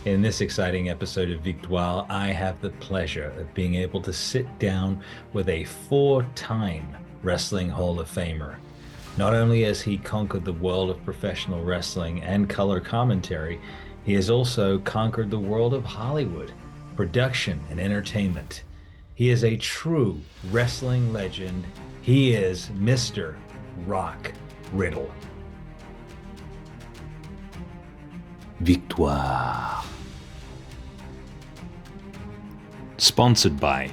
In this exciting episode of Victoire, I have the pleasure of being able to sit down with a four-time Wrestling Hall of Famer. Not only has he conquered the world of professional wrestling and color commentary, he has also conquered the world of Hollywood, production, and entertainment. He is a true wrestling legend. He is Mr. Rock Riddle. Victoire. Sponsored by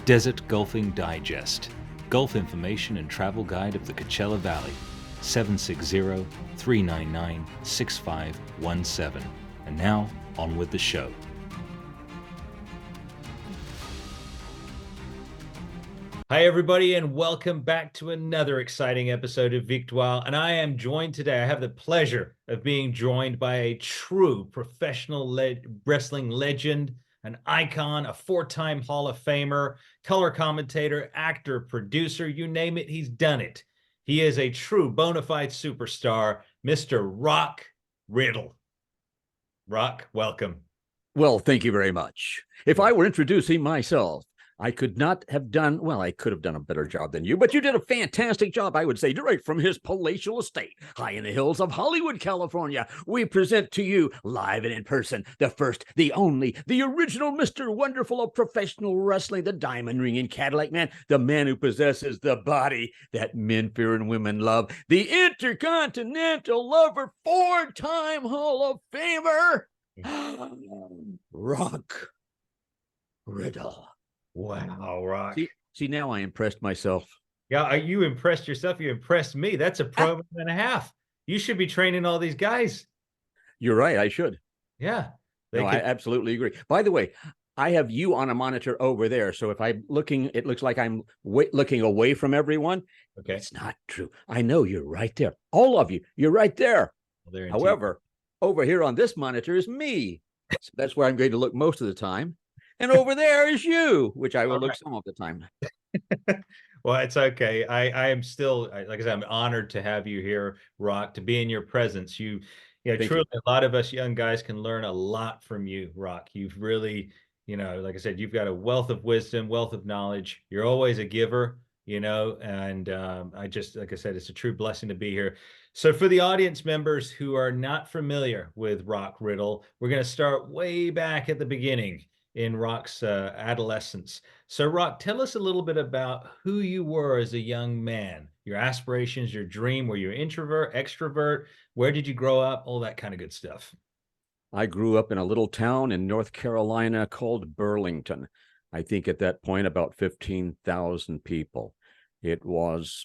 Desert Golfing Digest, golf information and travel guide of the Coachella Valley, 760-399-6517. And now, on with the show. Hi, everybody, and welcome back to another exciting episode of Victoire. And I am joined today, I have the pleasure of being joined by a true professional wrestling legend, an icon, a four-time Hall of Famer, color commentator, actor, producer, you name it, he's done it. He is a true bona fide superstar, Mr. Rock Riddle. Rock, welcome. Well, thank you very much. If I were introducing myself, I could not have done, well, I could have done a better job than you, but you did a fantastic job, I would say, direct from his palatial estate, high in the hills of Hollywood, California. We present to you, live and in person, the first, the only, the original Mr. Wonderful of professional wrestling, the diamond ring and Cadillac man, the man who possesses the body that men fear and women love, the intercontinental lover, four-time Hall of Famer, Rock Riddle. Wow, Rock. See, now I impressed myself. Yeah, you impressed yourself. You impressed me. That's a promo and a half. You should be training all these guys. You're right. I should. Yeah. I absolutely agree. By the way, I have you on a monitor over there. So if I'm looking, it looks like I'm looking away from everyone. Okay. It's not true. I know you're right there. All of you, you're right there. Well, however, over here on this monitor is me. So that's where I'm going to look most of the time. And over there is you, which I will look some of the time. Well, it's okay. I am still, like I said, I'm honored to have you here, Rock, to be in your presence. Truly, a lot of us young guys can learn a lot from you, Rock. You've really, like I said, you've got a wealth of wisdom, wealth of knowledge. You're always a giver, and I just, like I said, it's a true blessing to be here. So for the audience members who are not familiar with Rock Riddle, we're going to start way back at the beginning in Rock's adolescence. So Rock, tell us a little bit about who you were as a young man, your aspirations, your dream. Were you an introvert, extrovert? Where did you grow up? All that kind of good stuff. I grew up in a little town in North Carolina called Burlington. I think at that point about 15,000 people. It was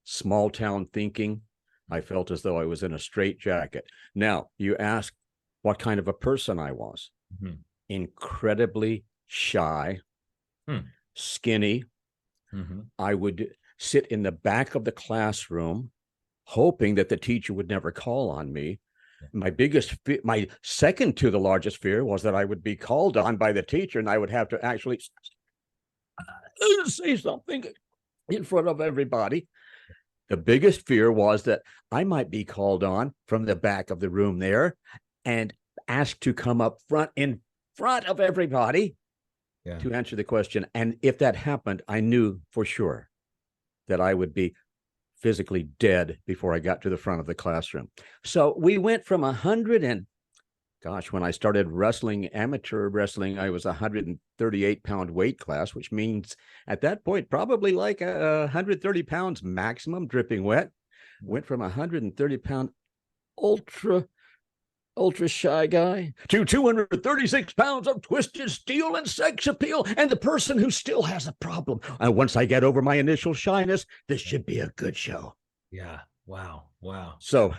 small town thinking. I felt as though I was in a straitjacket. Now, you ask what kind of a person I was. Mm-hmm. Incredibly shy, skinny. Mm-hmm. I would sit in the back of the classroom, hoping that the teacher would never call on me. My second to the largest fear was that I would be called on by the teacher and I would have to actually say something in front of everybody. The biggest fear was that I might be called on from the back of the room there and asked to come up front of everybody to answer the question. And if that happened, I knew for sure that I would be physically dead before I got to the front of the classroom. So we went from 100 and when I started wrestling, amateur wrestling, I was 138-pound weight class, which means at that point, probably like 130 pounds maximum dripping wet. Went from 130-pound ultra shy guy to 236 pounds of twisted steel and sex appeal and the person who still has a problem. And once I get over my initial shyness, this should be a good show. Yeah. Wow. So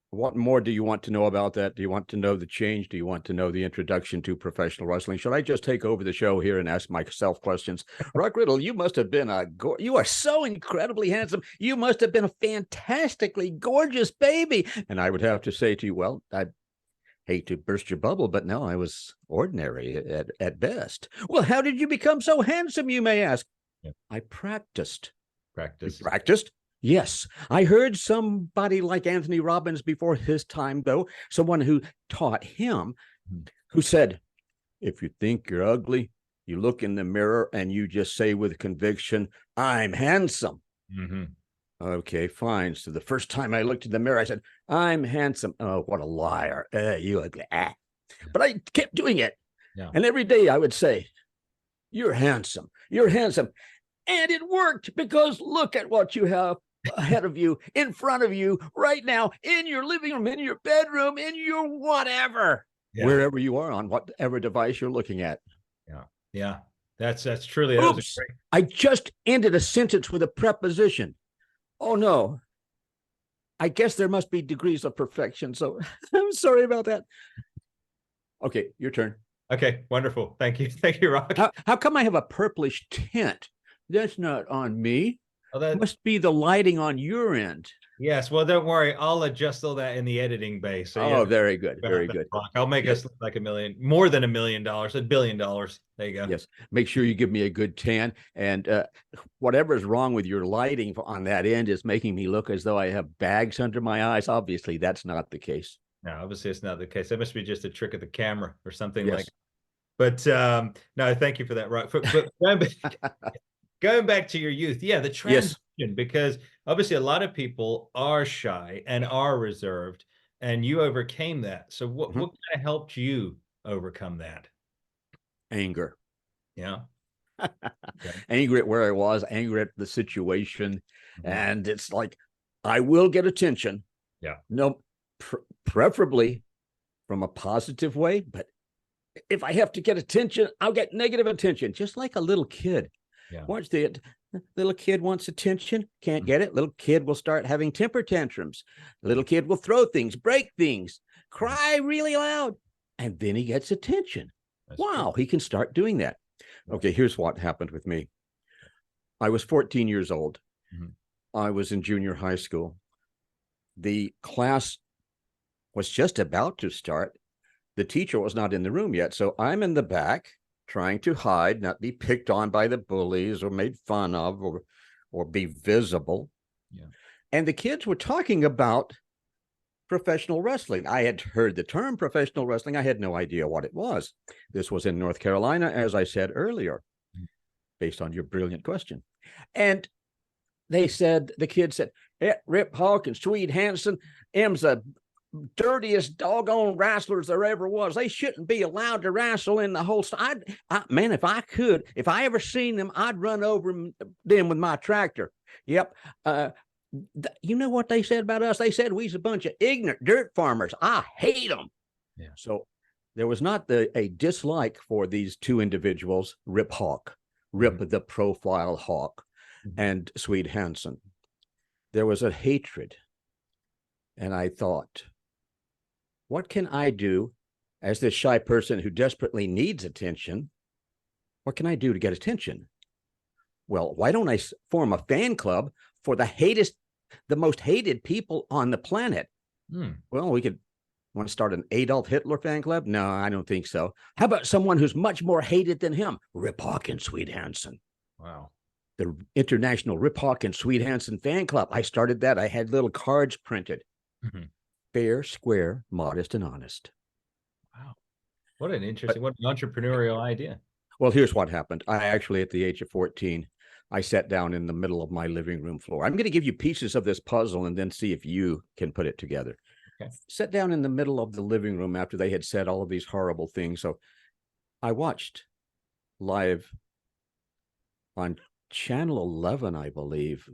what more do you want to know about that? Do you want to know the change? Do you want to know the introduction to professional wrestling? Should I just take over the show here and ask myself questions? Rock Riddle, you must have been you are so incredibly handsome. You must have been a fantastically gorgeous baby. And I would have to say to you, well, I hate to burst your bubble, but no, I was ordinary at best. Well, how did you become so handsome, you may ask? Yeah. I practiced. Practiced? Yes. I heard somebody like Anthony Robbins before his time, though, someone who taught him who said, if you think you're ugly, you look in the mirror and you just say with conviction, I'm handsome. Mm-hmm. Okay, fine. So the first time I looked in the mirror, I said, I'm handsome. Oh, what a liar. You ugly. Ah. But I kept doing it. Yeah. And every day I would say, you're handsome. You're handsome. And it worked because look at what you have ahead of you, in front of you, right now, in your living room, in your bedroom, in your whatever, Yeah. wherever you are on whatever device you're looking at. Yeah. Yeah. That's truly, that was a Oops, great. I just ended a sentence with a preposition. Oh no, I guess there must be degrees of perfection. So I'm sorry about that. Okay, your turn. Okay. Wonderful. Thank you. Thank you, Rock. How come I have a purplish tint? That's not on me. Oh, that, Must be the lighting on your end. yes. Well, don't worry. I'll adjust all that in the editing bay. So yeah, Oh, very good. about Very that, good. Rock. I'll make us look like a million, more than $1 million, $1 billion. There you go. Yes. Make sure you give me a good tan. And whatever is wrong with your lighting on that end is making me look as though I have bags under my eyes. Obviously, that's not the case. No, obviously it's not the case. That must be just a trick of the camera or something like. Yes. But no, thank you for that, Rock. But going back to your youth, yeah, the Yes. transition, because obviously a lot of people are shy and are reserved, and you overcame that. So Mhm. what kind of helped you overcome that? Anger. Yeah. Okay. Angry at where I was, angry at the situation. Mhm. And it's like, I will get attention. Yeah. No, preferably from a positive way. But if I have to get attention, I'll get negative attention, just like a little kid. Yeah. Watch the little kid wants attention, can't Mhm. get it. Little kid will start having temper tantrums. Little kid will throw things, break things, cry really loud, and then he gets attention. That's true. Wow, he can start doing that. Okay, here's what happened with me. I was 14 years old. Mhm. I was in junior high school. The class was just about to start. The teacher was not in the room yet. So I'm in the back trying to hide, not be picked on by the bullies or made fun of or be visible. Yeah. And the kids were talking about professional wrestling. I had heard the term professional wrestling. I had no idea what it was. This was in North Carolina, as I said earlier, Mhm. based on your brilliant question. And they said, the kids said, Rip Hawk and Swede Hansen, M's the dirtiest doggone wrestlers there ever was. They shouldn't be allowed to wrestle in the whole. Man, if I could, if I ever seen them, I'd run over them with my tractor. Yep. You know what they said about us? They said we's a bunch of ignorant dirt farmers. I hate them. Yeah. So there was not a dislike for these two individuals, Rip Hawk, Rip Mhm. the profile Hawk, Mhm. and Swede Hansen. There was a hatred. And I thought, what can I do as this shy person who desperately needs attention? What can I do to get attention? Well, why don't I form a fan club for the most hated people on the planet? Hmm. Well, we could want to start an Adolf Hitler fan club? No, I don't think so. How about someone who's much more hated than him? Rip Hawk and Swede Hansen. Wow. The International Rip Hawk and Swede Hansen fan club. I started that. I had little cards printed. Mhm. Fair, square, modest, and honest. Wow. What an But interesting, what an entrepreneurial idea. well, here's what happened. I actually, at the age of 14, I sat down in the middle of my living room floor. I'm going to give you pieces of this puzzle and then see if you can put it together. Okay. Sat down in the middle of the living room after they had said all of these horrible things. So I watched live on Channel 11, I believe.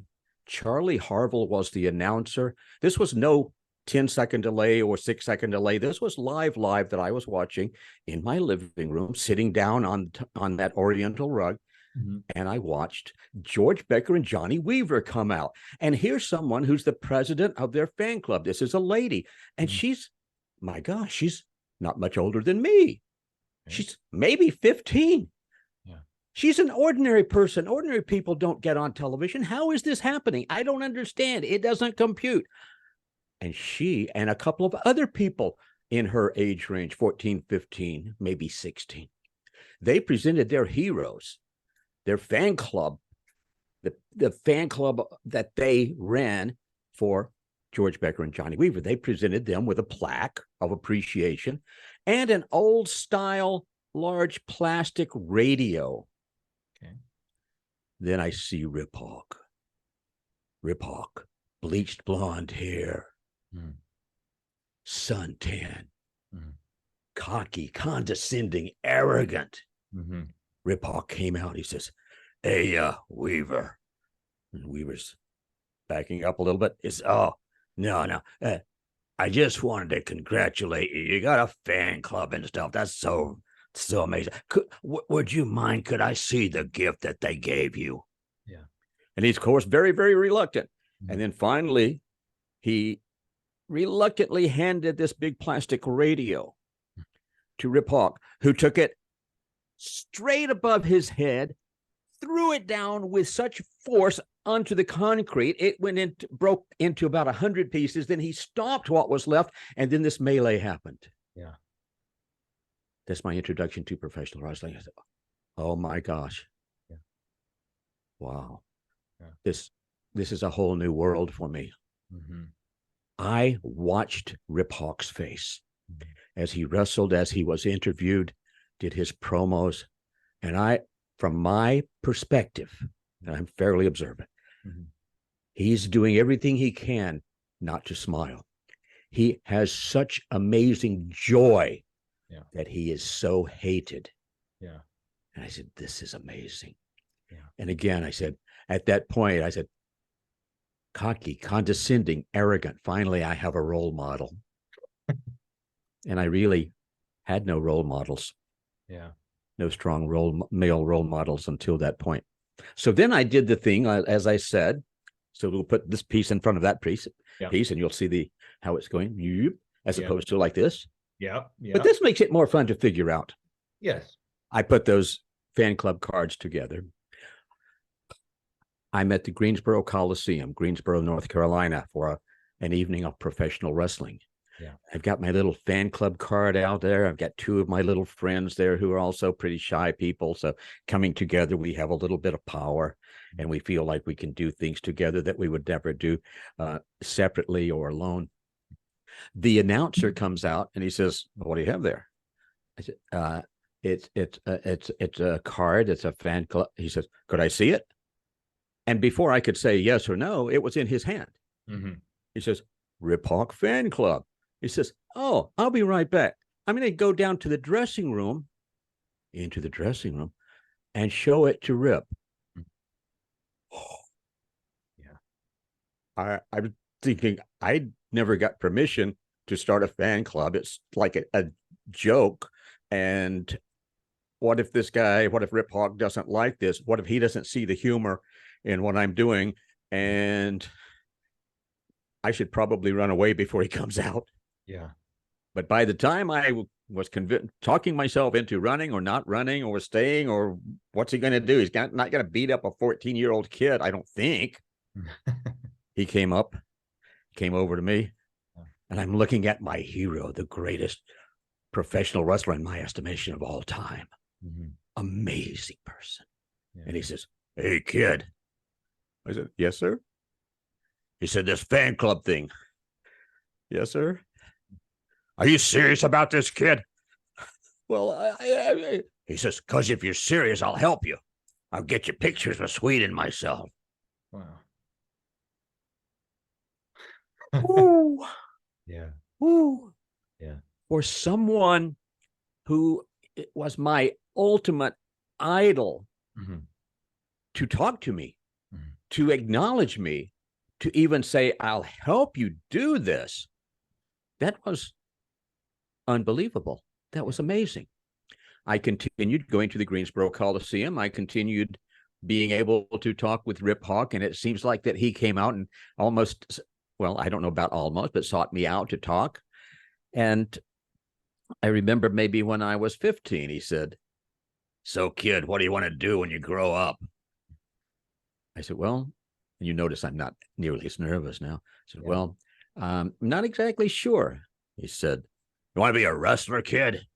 Charlie Harville was the announcer. This was no 10-second delay or 6-second delay. This was live that I was watching in my living room, sitting down on that Oriental rug. Mhm. And I watched George Becker and Johnny Weaver come out. And here's someone who's the president of their fan club. This is a lady. And Mhm. she's, my gosh, she's not much older than me. Okay. She's maybe 15. Yeah. She's an ordinary person. Ordinary people don't get on television. How is this happening? I don't understand. It doesn't compute. And she and a couple of other people in her age range, 14, 15, maybe 16, they presented their heroes, their fan club, the fan club that they ran for George Becker and Johnny Weaver. They presented them with a plaque of appreciation. and an old style large plastic radio. Okay. Then I see Rip Hawk. Rip Hawk, bleached blonde hair, suntan, cocky, condescending, arrogant. Rip Hawk came out. He says, "Hey, Weaver." And Weaver's backing up a little bit. He says, "Oh, no. I just wanted to congratulate you. You got a fan club and stuff. That's so amazing. Would you mind? Could I see the gift that they gave you?" Yeah. And he's, of course, very, very reluctant. And then finally, he reluctantly handed this big plastic radio to Rip Hawk, who took it straight above his head, threw it down with such force onto the concrete. It broke into about 100 pieces. Then he stopped what was left, and then this melee happened. Yeah. That's my introduction to professional wrestling. I said, oh my gosh. Yeah. Wow. Yeah. This is a whole new world for me. I watched Rip Hawk's face as he wrestled, as he was interviewed, did his promos. And from my perspective, and I'm fairly observant, he's doing everything he can not to smile. He has such amazing joy that he is so hated. Yeah. And I said, this is amazing. Yeah. And again, I said, at that point, I said, cocky, condescending, arrogant. Finally, I have a role model. And I really had no role models. Yeah. No strong male role models until that point. So then I did the thing, as I said. So we'll put this piece in front of that piece, and you'll see how it's going, as opposed to like this. Yeah. But this makes it more fun to figure out. Yes. I put those fan club cards together. I'm at the Greensboro Coliseum, Greensboro, North Carolina, for an evening of professional wrestling. Yeah. I've got my little fan club card out there. I've got two of my little friends there who are also pretty shy people. So coming together, we have a little bit of power, and we feel like we can do things together that we would never do separately or alone. The announcer comes out and he says, well, "What do you have there?" I said, it's a card. It's a fan club." He says, "Could I see it?" And before I could say yes or no, it was in his hand. He says, "Rip Hawk Fan Club." He says, "Oh, I'll be right back. I'm going to go down to the dressing room," into the dressing room, "and show it to Rip." Yeah. I'm thinking, I never got permission to start a fan club. It's like a joke. And what if Rip Hawk doesn't like this? What if he doesn't see the humor in what I'm doing? And I should probably run away before he comes out. Yeah. But by the time I was talking myself into running or not running or staying, or what's he going to do? He's not going to beat up a 14-year-old kid, I don't think. He came over to me, and I'm looking at my hero, the greatest professional wrestler in my estimation of all time. Amazing person. Yeah. And he says, "Hey, kid." I said, "Yes, sir." He said, "This fan club thing." "Yes, sir." "Are you serious about this, kid?" "Well, he says, "Because if you're serious, I'll help you. I'll get you pictures of Sweet and myself." Wow. Ooh. Yeah. Ooh. Yeah. For someone who was my ultimate idol to talk to me, to acknowledge me, to even say, "I'll help you do this," that was unbelievable. That was amazing. I continued going to the Greensboro Coliseum. I continued being able to talk with Rip Hawk, and it seems like that he came out and almost, well, I don't know about almost, but sought me out to talk. And I remember maybe when I was 15, he said, "So, kid, what do you want to do when you grow up?" I said, "Well," and you notice I'm not nearly as nervous now. I said, "Well, I'm not exactly sure." He said, "You want to be a wrestler, kid?"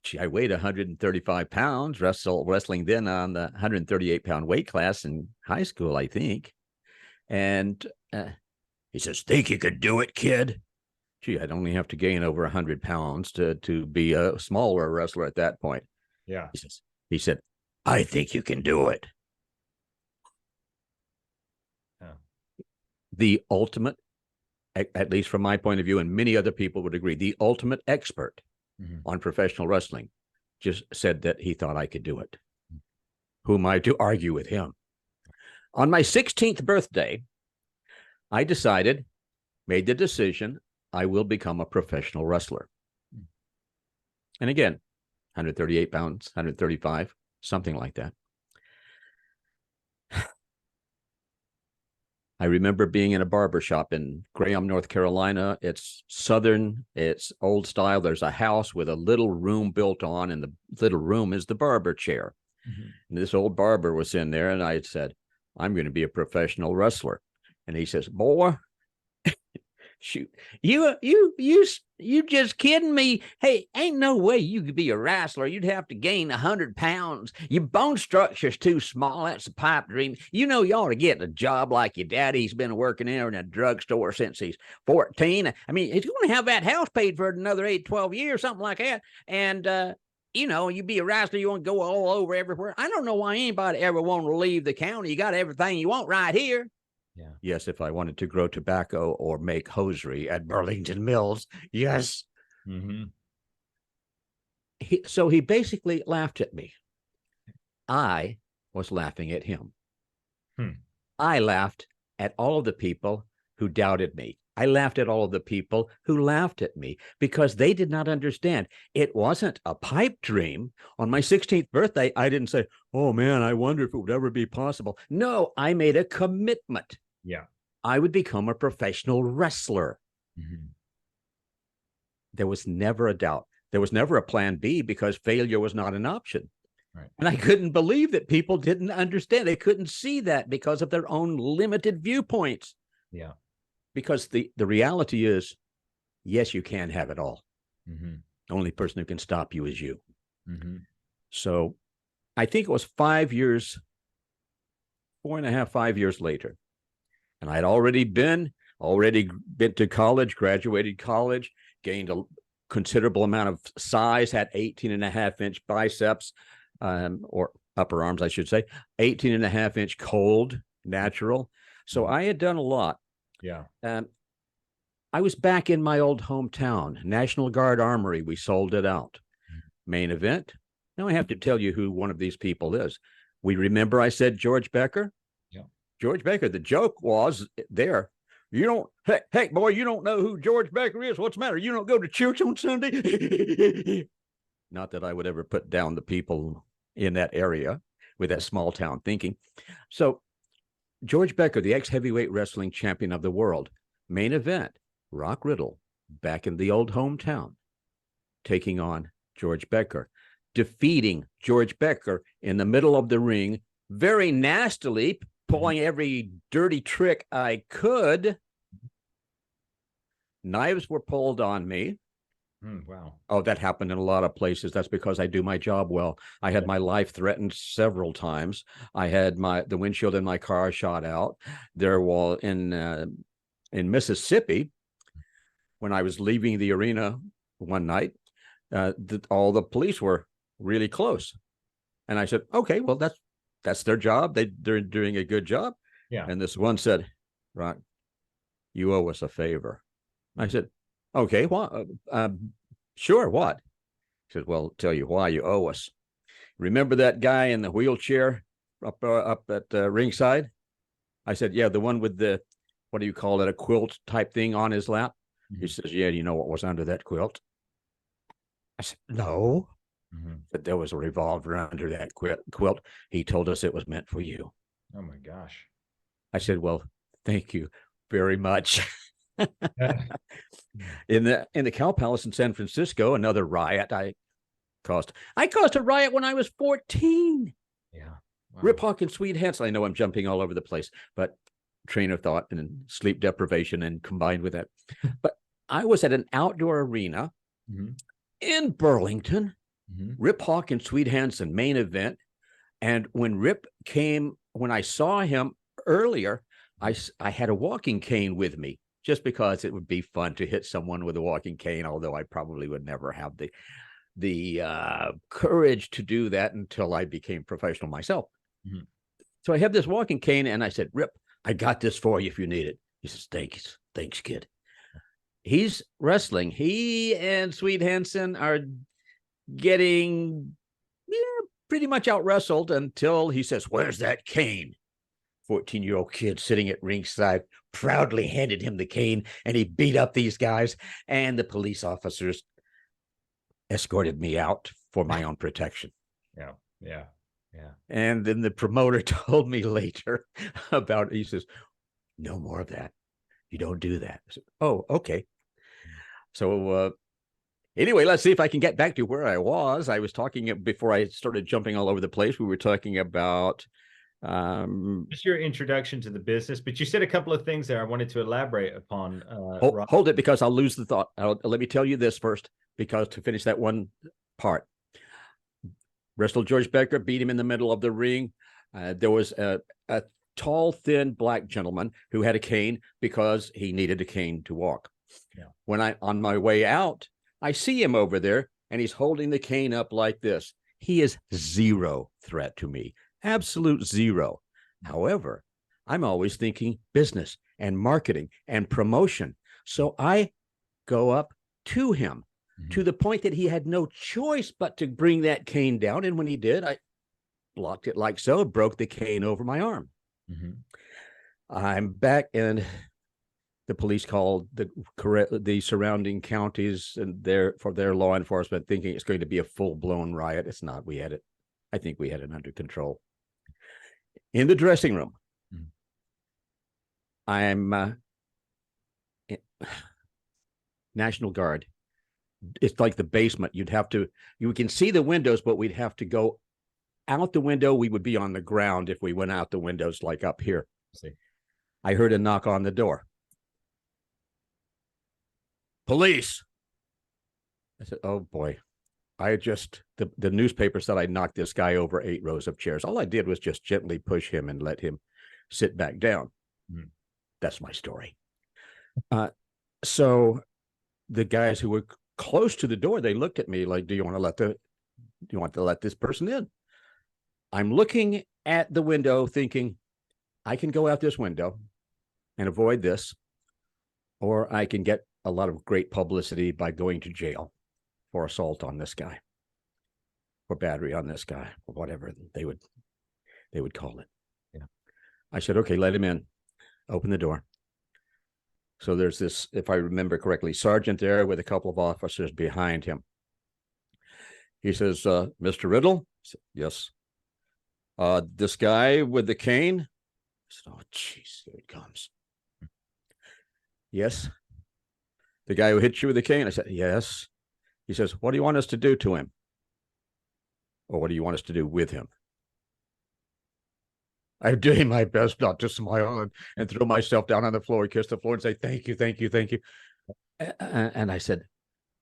Gee, I weighed 135 pounds, wrestling then on the 138-pound weight class in high school, I think. And he says, "Think you could do it, kid?" gee, I'd only have to gain over 100 pounds to be a smaller wrestler at that point. Yeah. He said, I think you can do it. Yeah. The ultimate, at least from my point of view, and many other people would agree, the ultimate expert on professional wrestling just said that he thought I could do it. Who am I to argue with him? On my 16th birthday, I made the decision, I will become a professional wrestler. And again, 138 pounds, 135, something like that. I remember being in a barber shop in Graham, North Carolina. It's Southern, it's old style. There's a house with a little room built on, and the little room is the barber chair. And this old barber was in there, and I had said, I'm going to be a professional wrestler. And he says, boy, shoot, you just kidding me? Hey, ain't no way you could be a wrestler. You'd have to gain 100 pounds. Your bone structure's too small. That's a pipe dream. You know, you ought to get a job like your daddy. He's been working there in a drugstore since he's 14. I mean, he's going to have that house paid for another 8, 12 years, something like that. And, you know, you be a wrestler, you want to go all over everywhere. I don't know why anybody ever want to leave the county. You got everything you want right here. Yeah. Yes, if I wanted to grow tobacco or make hosiery at Burlington Mills, yes. So he basically laughed at me. I was laughing at him. I laughed at all of the people who doubted me. I laughed at all of the people who laughed at me because they did not understand. It wasn't a pipe dream. On my 16th birthday, I didn't say, oh man, I wonder if it would ever be possible. No, I made a commitment. Yeah. I would become a professional wrestler. There was never a doubt. There was never a plan B because failure was not an option. Right. And I couldn't believe that people didn't understand. They couldn't see that because of their own limited viewpoints. Yeah. Because the reality is, yes, you can have it all. The only person who can stop you is you. So I think it was 5 years, 4.5, 5 years later. And I'd already been to college, graduated college, gained a considerable amount of size, had 18.5-inch biceps, or upper arms, I should say, 18.5-inch cold, natural. So I had done a lot. Yeah. I was back in my old hometown, National Guard Armory. We sold it out. Main event. Now I have to tell you who one of these people is. We remember I said George Becker. Yeah. George Becker. The joke was there. You don't, heck, boy, you don't know who George Becker is. What's the matter? You don't go to church on Sunday? Not that I would ever put down the people in that area with that small town thinking. So George Becker, the ex-heavyweight wrestling champion of the world, main event, Rock Riddle, back in the old hometown, taking on George Becker, defeating George Becker in the middle of the ring, very nastily, pulling every dirty trick I could. Knives were pulled on me. Wow. Oh, that happened in a lot of places. That's because I do my job well. I had my life threatened several times. I had the windshield in my car shot out. There was in Mississippi, when I was leaving the arena one night, all the police were really close. And I said, okay, well, that's their job. They're doing a good job. Yeah. And this one said, Rock, you owe us a favor. I said, okay, what? Sure, what? He said, well, I'll tell you why you owe us. Remember that guy in the wheelchair up at ringside? I said, yeah, the one with the, what do you call it, a quilt type thing on his lap? He says, yeah, do you know what was under that quilt? I said, no. But there was a revolver under that quilt. He told us it was meant for you. Oh my gosh. I said, well, thank you very much. In the Cow Palace in San Francisco, another riot. I caused a riot when I was 14. Yeah. Wow. Rip Hawkins, Sweet Hansel. I know I'm jumping all over the place, but train of thought and sleep deprivation and combined with that. But I was at an outdoor arena in Burlington. Rip Hawkins, Sweet Hansen main event. And when Rip came, when I saw him earlier, I had a walking cane with me. just because it would be fun to hit someone with a walking cane, although I probably would never have the courage to do that until I became professional myself. Mm-hmm. So I have this walking cane, and I said, Rip, I got this for you if you need it. He says, thanks, kid. He's wrestling. He and Sweet Hansen are getting pretty much out wrestled until he says, where's that cane? 14-year-old kid sitting at ringside proudly handed him the cane, and he beat up these guys, and the police officers escorted me out for my own protection. Yeah. And then the promoter told me later about it. He says, no more of that. You don't do that. I said, oh, okay. So anyway, let's see if I can get back to where I was. I was talking before I started jumping all over the place. We were talking about just your introduction to the business, but you said a couple of things there I wanted to elaborate upon. Hold it, because I'll lose the thought. Let me tell you this first, because to finish that one part, wrestled George Becker, beat him in the middle of the ring. There was a tall, thin black gentleman who had a cane because he needed a cane to walk. Yeah. When on my way out, I see him over there, and he's holding the cane up like this. He is zero threat to me. Absolute zero. However, I'm always thinking business and marketing and promotion. So I go up to him to the point that he had no choice but to bring that cane down. And when he did, I blocked it like so, broke the cane over my arm. I'm back, and the police called the surrounding counties and for their law enforcement, thinking it's going to be a full-blown riot. It's not. I think we had it under control. In the dressing room, I'm National Guard. It's like the basement. You can see the windows, but we'd have to go out the window. We would be on the ground if we went out the windows, like up here. I heard a knock on the door. Police. I said, oh boy. The newspaper said I knocked this guy over 8 rows of chairs. All I did was just gently push him and let him sit back down. That's my story. So the guys who were close to the door, they looked at me like, do you want to let this person in? I'm looking at the window thinking, I can go out this window and avoid this, or I can get a lot of great publicity by going to jail for assault on this guy, or battery on this guy, or whatever they would call it. Yeah. I said, okay, let him in. Open the door. So there's this, if I remember correctly, sergeant there with a couple of officers behind him. He says, Mr. Riddle? I said, yes. This guy with the cane? I said, oh, jeez, here it comes. Yes. The guy who hit you with the cane? I said, yes. He says, what do you want us to do to him? Or what do you want us to do with him? I'm doing my best not to smile and throw myself down on the floor, kiss the floor, and say, thank you, thank you, thank you. And I said,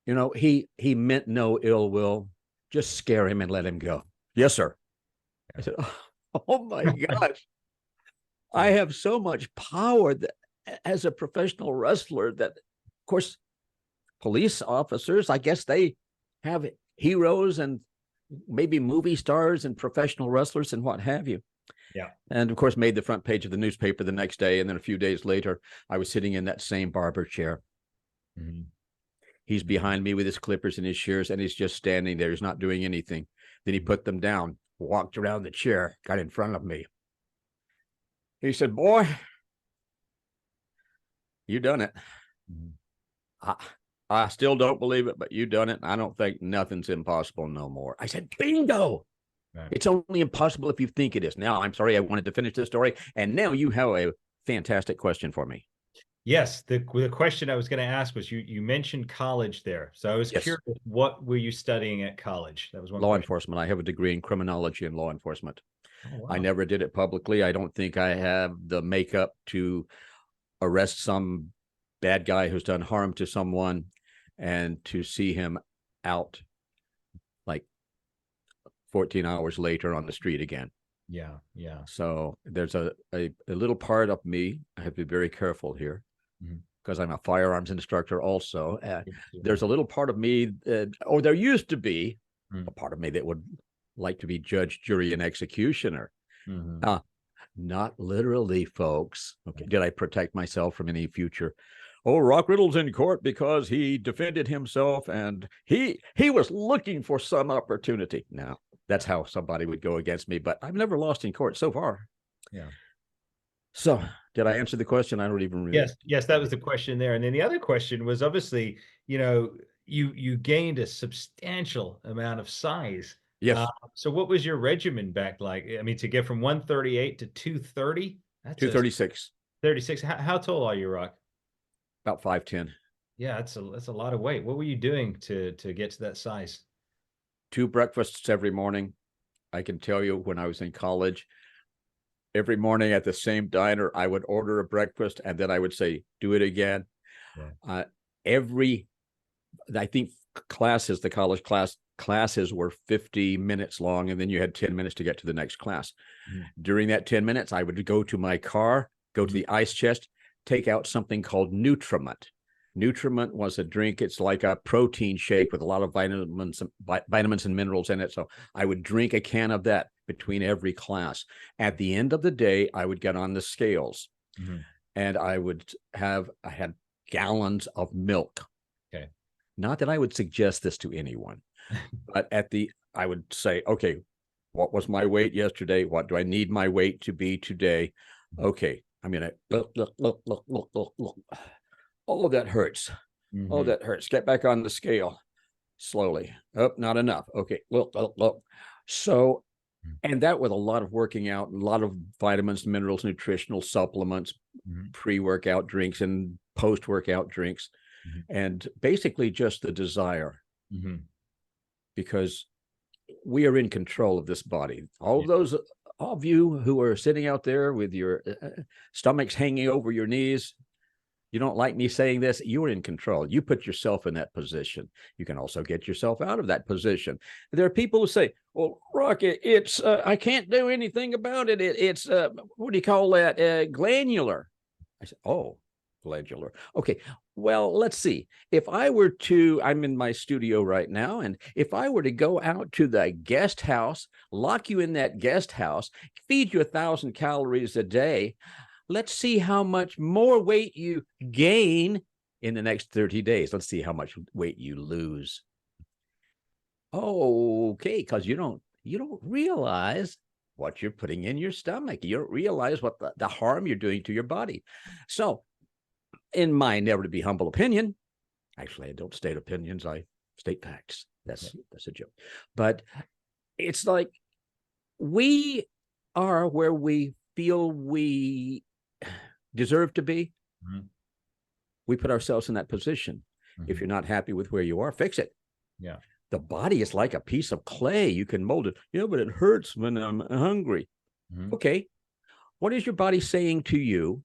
he meant no ill will. Just scare him and let him go. Yes, sir. I said, oh my gosh. I have so much power that, as a professional wrestler, that, of course, police officers, I guess they have heroes and maybe movie stars and professional wrestlers and what have you. Yeah. And of course, made the front page of the newspaper the next day. And then a few days later, I was sitting in that same barber chair. He's behind me with his clippers and his shears, and he's just standing there. He's not doing anything. Then he put them down, walked around the chair, got in front of me. He said, boy, you done it. I still don't believe it, but you done it. I don't think nothing's impossible no more. I said, bingo. Right. It's only impossible if you think it is. Now, I'm sorry, I wanted to finish this story. And now you have a fantastic question for me. Yes. The question I was going to ask was, you mentioned college there. So I was curious, what were you studying at college? That was one law enforcement. I have a degree in criminology and law enforcement. Oh, wow. I never did it publicly. I don't think I have the makeup to arrest some bad guy who's done harm to someone and to see him out like 14 hours later on the street again. Yeah. So there's a little part of me, I have to be very careful here, because I'm a firearms instructor also. There's a little part of me, or there used to be a part of me that would like to be judge, jury, and executioner. Not literally, folks. Okay, did I protect myself from any future? Oh, Rock Riddle's in court because he defended himself and he was looking for some opportunity. Now, that's how somebody would go against me, but I've never lost in court so far. Yeah. So, did I answer the question? I don't even really. Yes, that was the question there. And then the other question was obviously, you gained a substantial amount of size. Yes. So what was your regimen back like? I mean, to get from 138 to 230, that's 236. 36. How tall are you, Rock? About 5'10". Yeah, that's a lot of weight. What were you doing to get to that size? 2 breakfasts every morning. I can tell you, when I was in college, every morning at the same diner, I would order a breakfast and then I would say, do it again. Yeah. I think the college classes were 50 minutes long, and then you had 10 minutes to get to the next class. During that 10 minutes, I would go to my car, go to the ice chest, take out something called Nutriment. Nutriment was a drink. It's like a protein shake with a lot of vitamins and minerals in it. So I would drink a can of that between every class. At the end of the day, I would get on the scales, and I had gallons of milk. Okay. Not that I would suggest this to anyone, but I would say, okay, what was my weight yesterday? What do I need my weight to be today? Okay, I'm gonna look. Oh, that hurts. Oh, that hurts. Get back on the scale slowly. Oh, not enough. Okay, look. So, and that with a lot of working out, a lot of vitamins, minerals, nutritional supplements, pre-workout drinks, and post-workout drinks, and basically just the desire, because we are in control of this body. All of you who are sitting out there with your stomachs hanging over your knees, you don't like me saying this, you're in control. You put yourself in that position. You can also get yourself out of that position. There are people who say, well, Rocky, it's I can't do anything about it. It's what do you call that? Glandular. I said, oh, glandular. Okay, well, let's see. If I were to, I'm in my studio right now, and if I were to go out to the guest house, lock you in that guest house, feed you 1,000 calories a day, let's see how much more weight you gain in the next 30 days. Let's see how much weight you lose. Okay, because you don't realize what you're putting in your stomach. You don't realize what the harm you're doing to your body. So, in my never to be humble opinion, actually, I don't state opinions, I state facts. That's a joke. But it's like we are where we feel we deserve to be. We put ourselves in that position. If you're not happy with where you are, fix it. Yeah. The body is like a piece of clay. You can mold it. Yeah, but it hurts when I'm hungry. Okay. What is your body saying to you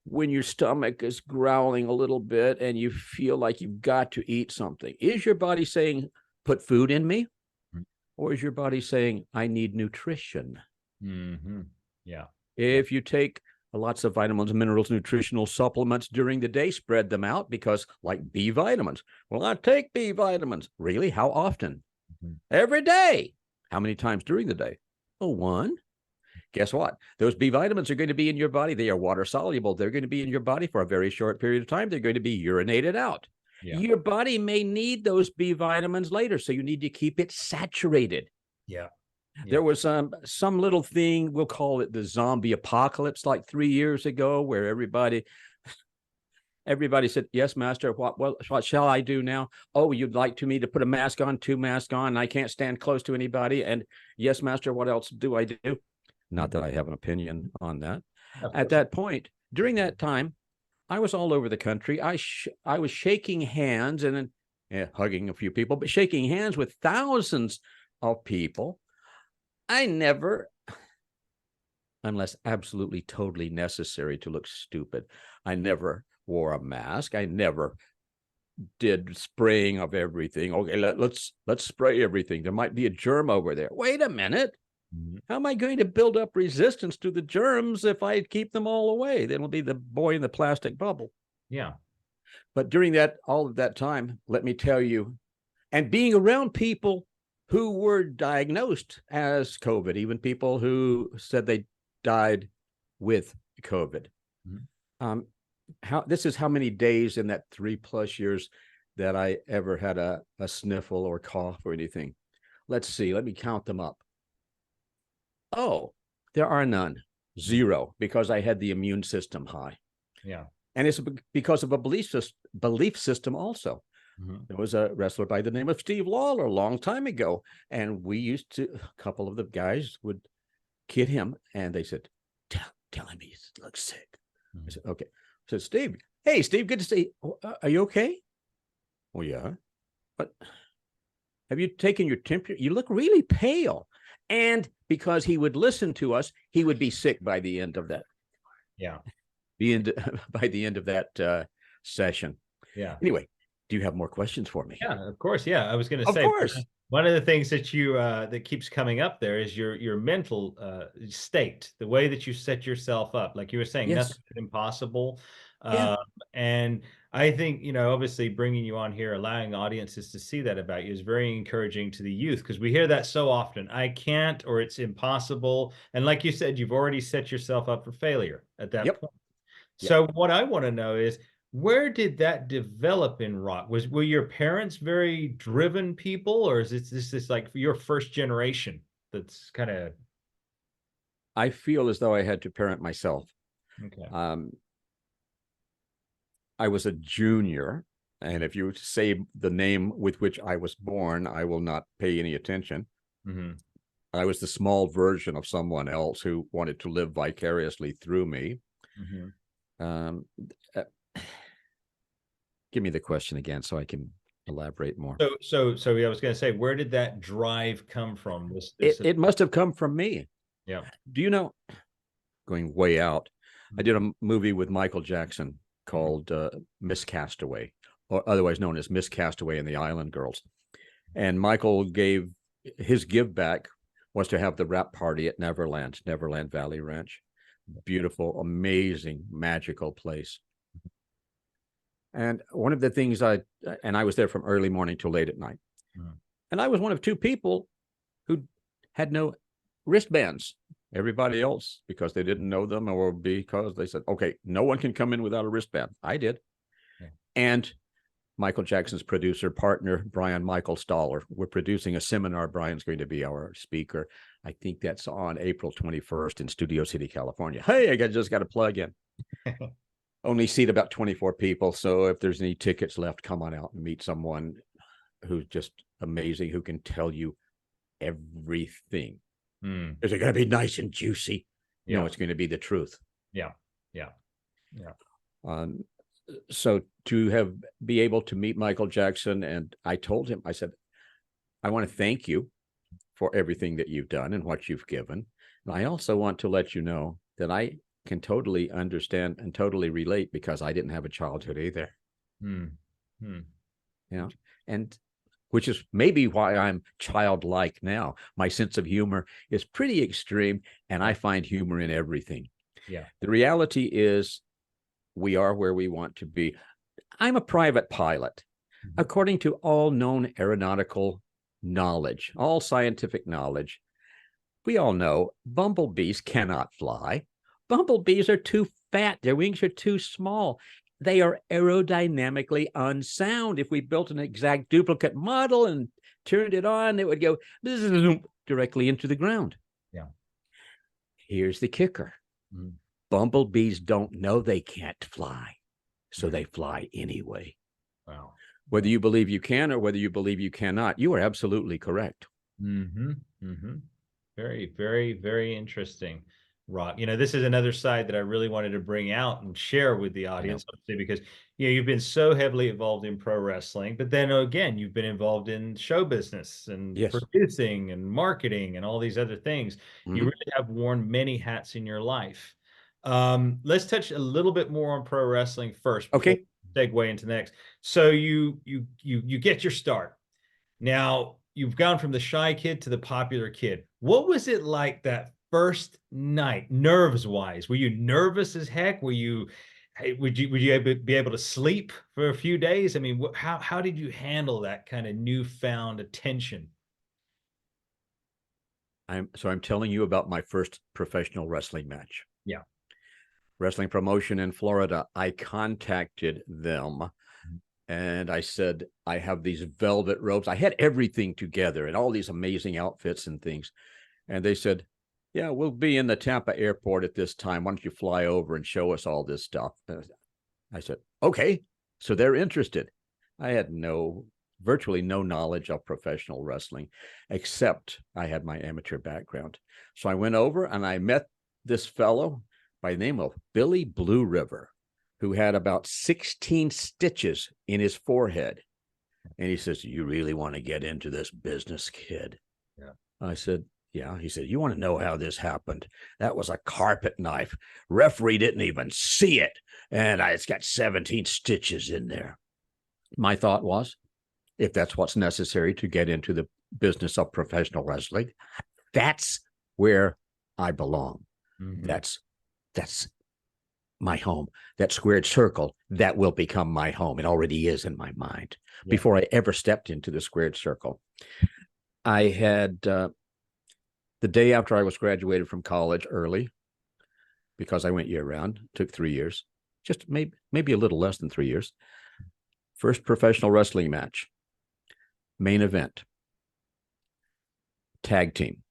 when your stomach is growling a little bit and you feel like you've got to eat something? Is your body saying, put food in me? Or is your body saying, I need nutrition? Yeah. If you take lots of vitamins, minerals, nutritional supplements during the day, spread them out, because like B vitamins. Well, I take B vitamins. Really? How often? Every day. How many times during the day? Oh, one. Guess what? Those B vitamins are going to be in your body. They are water soluble. They're going to be in your body for a very short period of time. They're going to be urinated out. Yeah. Your body may need those B vitamins later, so you need to keep it saturated. Yeah. There was some little thing, we'll call it the zombie apocalypse, like 3 years ago, where everybody said, yes, master, what shall I do now? Oh, you'd like me to put a mask on, 2 masks on, and I can't stand close to anybody. And yes, master, what else do I do? Not that I have an opinion on that. At that point, during that time, I was all over the country. I was shaking hands and then hugging a few people, but shaking hands with thousands of people. I never, unless absolutely totally necessary to look stupid, I never wore a mask. I never did spraying of everything. Okay, let's spray everything. There might be a germ over there. Wait a minute. How am I going to build up resistance to the germs if I keep them all away? Then it'll be the boy in the plastic bubble. Yeah. But during that all of that time, let me tell you, and being around people who were diagnosed as COVID, even people who said they died with COVID. Mhm. How this is how many days in that 3+ years that I ever had a sniffle or cough or anything. Let's see, let me count them up. Oh, there are none. Mhm. Zero, because I had the immune system high. Yeah. And it's because of a belief system also. Mhm. There was a wrestler by the name of Steve Lawler a long time ago. And we used to, a couple of the guys would kid him and they said, tell him he looks sick. I Mhm. said, okay. I said, Steve, hey, Steve, good to see you. Are you okay? Well, yeah. But have you taken your temperature? You look really pale. And because he would listen to us, he would be sick by the end of that. Yeah. The end by the end of that session. Yeah. Anyway, do you have more questions for me? Yeah, of course. Yeah, I was going to Of say course. one of the things that you that keeps coming up there is your mental state, the way that you set yourself up. Like you were saying, nothing Yes. is impossible. Yeah. Um, and I think, obviously bringing you on here, allowing audiences to see that about you is very encouraging to the youth because we hear that so often. I can't, or it's impossible. And like you said, you've already set yourself up for failure at that Yep. point. Yep. So what I want to know is where did that develop in rock? Were your parents very driven people, or is this like your first generation that's kind of I feel as though I had to parent myself. okay? Um, I was a junior, and if you say the name with which I was born, I will not pay any attention. Hmm. I was the small version of someone else who wanted to live vicariously through me. Hmm. Um, uh, Give me the question again so I can elaborate more. So yeah, I was going to say, where did that drive come from? It must have come from me. Yeah. Do you know, going way out, I Mhm. did a movie with Michael Jackson called Miss Castaway, or otherwise known as Miss Castaway and the Island Girls. And Michael gave his give back was to have the wrap party at Neverland Valley Ranch. Beautiful, amazing, magical place. And one of the things I was there from early morning till late at night. Mhm. And I was one of two people who had no wristbands. Everybody else, because they didn't know them or because they said, okay, no one can come in without a wristband. I did. Yeah. And Michael Jackson's producer partner, Brian Michael Stoller. We're producing a seminar. Brian's going to be our speaker. I think that's on April 21st in Studio City, California. Hey, just got a plug in. Only seat about 24 people. So if there's any tickets left, come on out and meet someone who's just amazing, who can tell you everything. Mm. Is it going to be nice and juicy? No, Yeah. it's going to be the truth. Yeah. Yeah. Yeah. Um, so to be able to meet Michael Jackson, and I told him, I said, I want to thank you for everything that you've done and what you've given. And I also want to let you know that I can totally understand and totally relate because I didn't have a childhood either. Mm. Mm. Yeah. And which is maybe why I'm childlike now. My sense of humor is pretty extreme, and I Yeah. find humor in everything. Yeah. The reality is, we are where we want to be. I'm a private pilot. Mhm. According to all known aeronautical knowledge, all scientific knowledge, we all know bumblebees cannot fly. Bumblebees are too fat, their wings are too small. They are aerodynamically unsound. If we built an exact duplicate model and turned it on, it would go directly into the ground. Yeah. Here's the kicker. Mm. Bumblebees don't know they can't fly, so Right. they fly anyway. Wow. Whether you believe you can or whether you believe you cannot, you are absolutely correct. Mm-hmm. Mm-hmm. Very, very, very interesting, Rock. This is another side that I really wanted to bring out and share with the I know. audience, obviously, because you've been so heavily involved in pro wrestling, but then again, you've been involved in show business and Yes. producing and marketing and all these other things. You Mhm. really have worn many hats in your life. Let's touch a little bit more on pro wrestling first before Okay. we segue into the next. So you get your start. Now, you've gone from the shy kid to the popular kid. What was it like that first night, nerves wise? Were you nervous as heck? Hey, would you be able to sleep for a few days? I mean, how did you handle that kind of newfound attention? I'm telling you about my first professional wrestling match. Yeah. Wrestling promotion in Florida. I contacted them Mhm. and I said, I have these velvet robes. I had everything together and all these amazing outfits and things. And they said, yeah, we'll be in the Tampa airport at this time. Why don't you fly over and show us all this stuff? I said, okay. So they're interested. I had virtually no knowledge of professional wrestling, except I had my amateur background. So I went over and I met this fellow by the name of Billy Blue River, who had about 16 stitches in his forehead. And he says, you really want to get into this business, kid? Yeah. I said, yeah. He said, you want to know how this happened? That was a carpet knife. Referee didn't even see it. And it's got 17 stitches in there. My thought was, if that's what's necessary to get into the business of professional wrestling, that's where I belong. Mhm. That's my home. That squared circle, that will become my home. It already is in my mind. Yeah. Before I ever stepped into the squared circle, I had the day after I was graduated from college early, because I went year round, took 3 years, just maybe a little less than 3 years. First professional wrestling match, main event, tag team.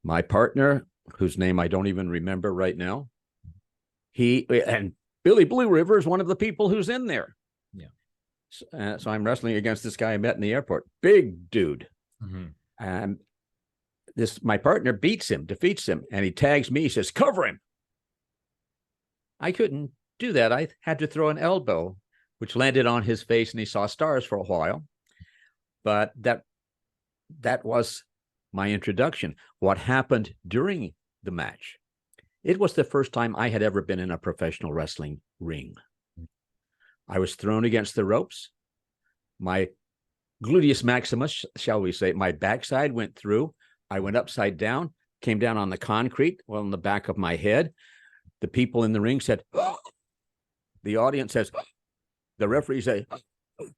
My partner, whose name I don't even remember right now, and Billy Blue River is one of the people who's in there. Yeah. So I'm wrestling against this guy I met in the airport, big dude. Mm-hmm. And my partner defeats him, and he tags me. He says, cover him. I couldn't do that. I had to throw an elbow, which landed on his face, and he saw stars for a while. But that was my introduction. What happened during the match? It was the first time I had ever been in a professional wrestling ring. I was thrown against the ropes. My gluteus maximus, shall we say, my backside went through. I went upside down, came down on the concrete, on the back of my head. The people in the ring said, oh. The audience says, oh. The referee said, oh.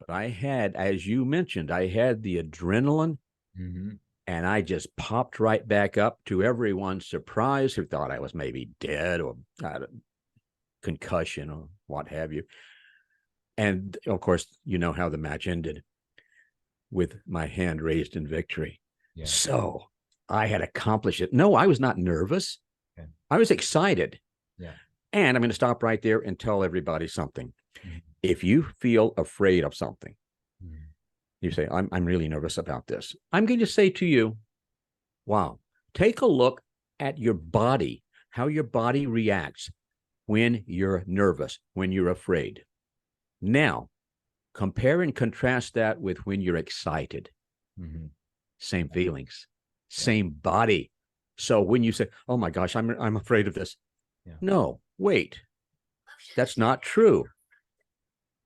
But I had, as you mentioned, I had the adrenaline. Mm-hmm. And I just popped right back up, to everyone's surprise, who thought I was maybe dead or had a concussion or what have you. And of course, you know how the match ended, with my hand raised in victory. Yeah. So I had accomplished it. No, I was not nervous. Okay. I was excited. Yeah. And I'm going to stop right there and tell everybody something. Mm-hmm. If you feel afraid of something, mm-hmm. you say, I'm really nervous about this, I'm going to say to you, wow, take a look at your body, how your body reacts when you're nervous, when you're afraid. Now, compare and contrast that with when you're excited. Mm-hmm. Same feelings, same body. So when you say, oh my gosh, I'm afraid of this. Yeah. No, wait, that's not true.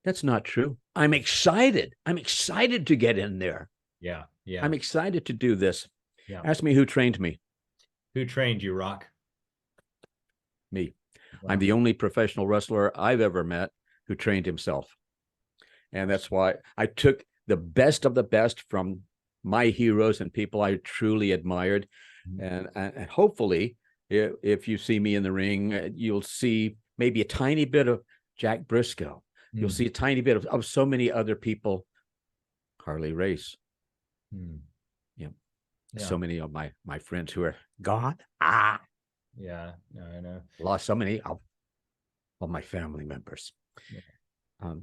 That's not true. I'm excited. I'm excited to get in there. Yeah. Yeah. I'm excited to do this. Yeah. Ask me who trained me. Who trained you, Rock? Me. Wow. I'm the only professional wrestler I've ever met who trained himself. And that's why I took the best of the best from my heroes and people I truly admired. Mm-hmm. And hopefully, if you see me in the ring, you'll see maybe a tiny bit of Jack Briscoe. Mm-hmm. You'll see a tiny bit of so many other people. Harley Race. Mm. Yeah. So many of my friends who are gone. Yeah, no, I know. Lost so many of my family members. Yeah.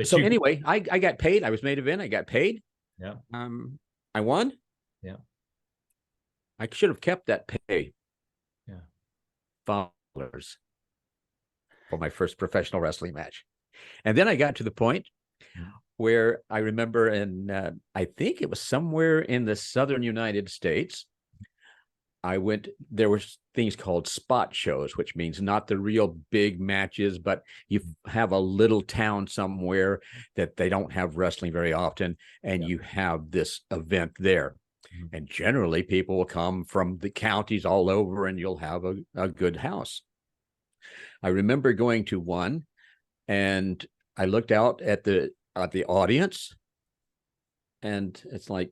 So anyway, I got paid. I was main event. I got paid. Yeah. I won. Yeah. I should have kept that pay. Yeah. $5 for my first professional wrestling match. And then I got to the point where I remember I think it was somewhere in the southern United States. There were things called spot shows, which means not the real big matches, but you have a little town somewhere that they don't have wrestling very often, and you have this event there. Mm-hmm. And generally people will come from the counties all over, and you'll have a good house. I remember going to one, and I looked out at the audience, and it's like,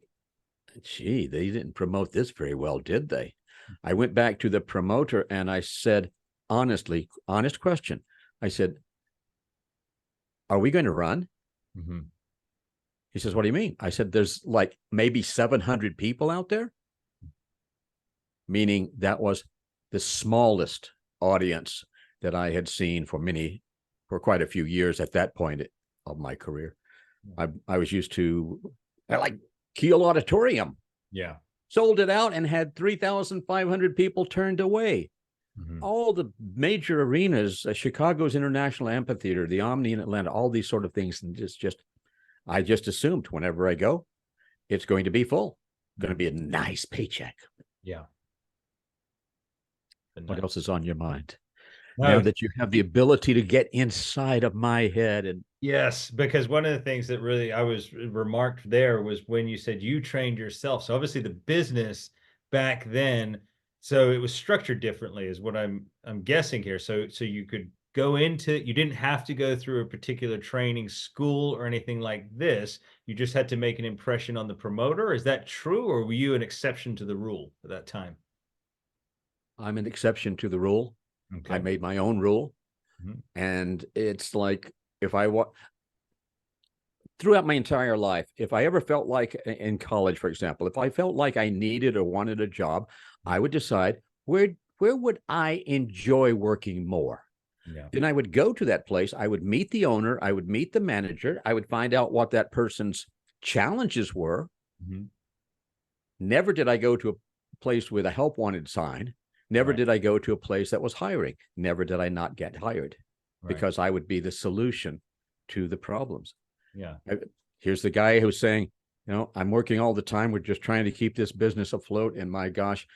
gee, they didn't promote this very well, did they? I went back to the promoter and I said, honestly, honest question. I said, are we going to run? Mm-hmm. He says, what do you mean? I said, there's like maybe 700 people out there, meaning that was the smallest audience that I had seen for quite a few years at that point of my career. I was used to like Kiel Auditorium. Yeah. Sold it out and had 3,500 people turned away. Mm-hmm. All the major arenas, Chicago's International Amphitheater, the Omni in Atlanta, all these sort of things. And I just assumed whenever I go, it's going to be full, going to be a nice paycheck. Yeah. What else is on your mind? No, now that you have the ability to get inside of my head. And yes, because one of the things that really I was remarked there was when you said you trained yourself. So obviously the business back then, so it was structured differently is what I'm guessing here. So you could go into, you didn't have to go through a particular training school or anything like this. You just had to make an impression on the promoter. Is that true, or were you an exception to the rule at that time? I'm an exception to the rule. Okay. I made my own rule. Mm-hmm. And it's like, throughout my entire life, if I ever felt like in college, for example, if I felt like I needed or wanted a job, I would decide where would I enjoy working more? Yeah. Then I would go to that place. I would meet the owner. I would meet the manager. I would find out what that person's challenges were. Mm-hmm. Never did I go to a place with a help wanted sign. Never did I go to a place that was hiring. Never did I not get hired, because I would be the solution to the problems. Yeah. Here's the guy who's saying, I'm working all the time. We're just trying to keep this business afloat. And my gosh,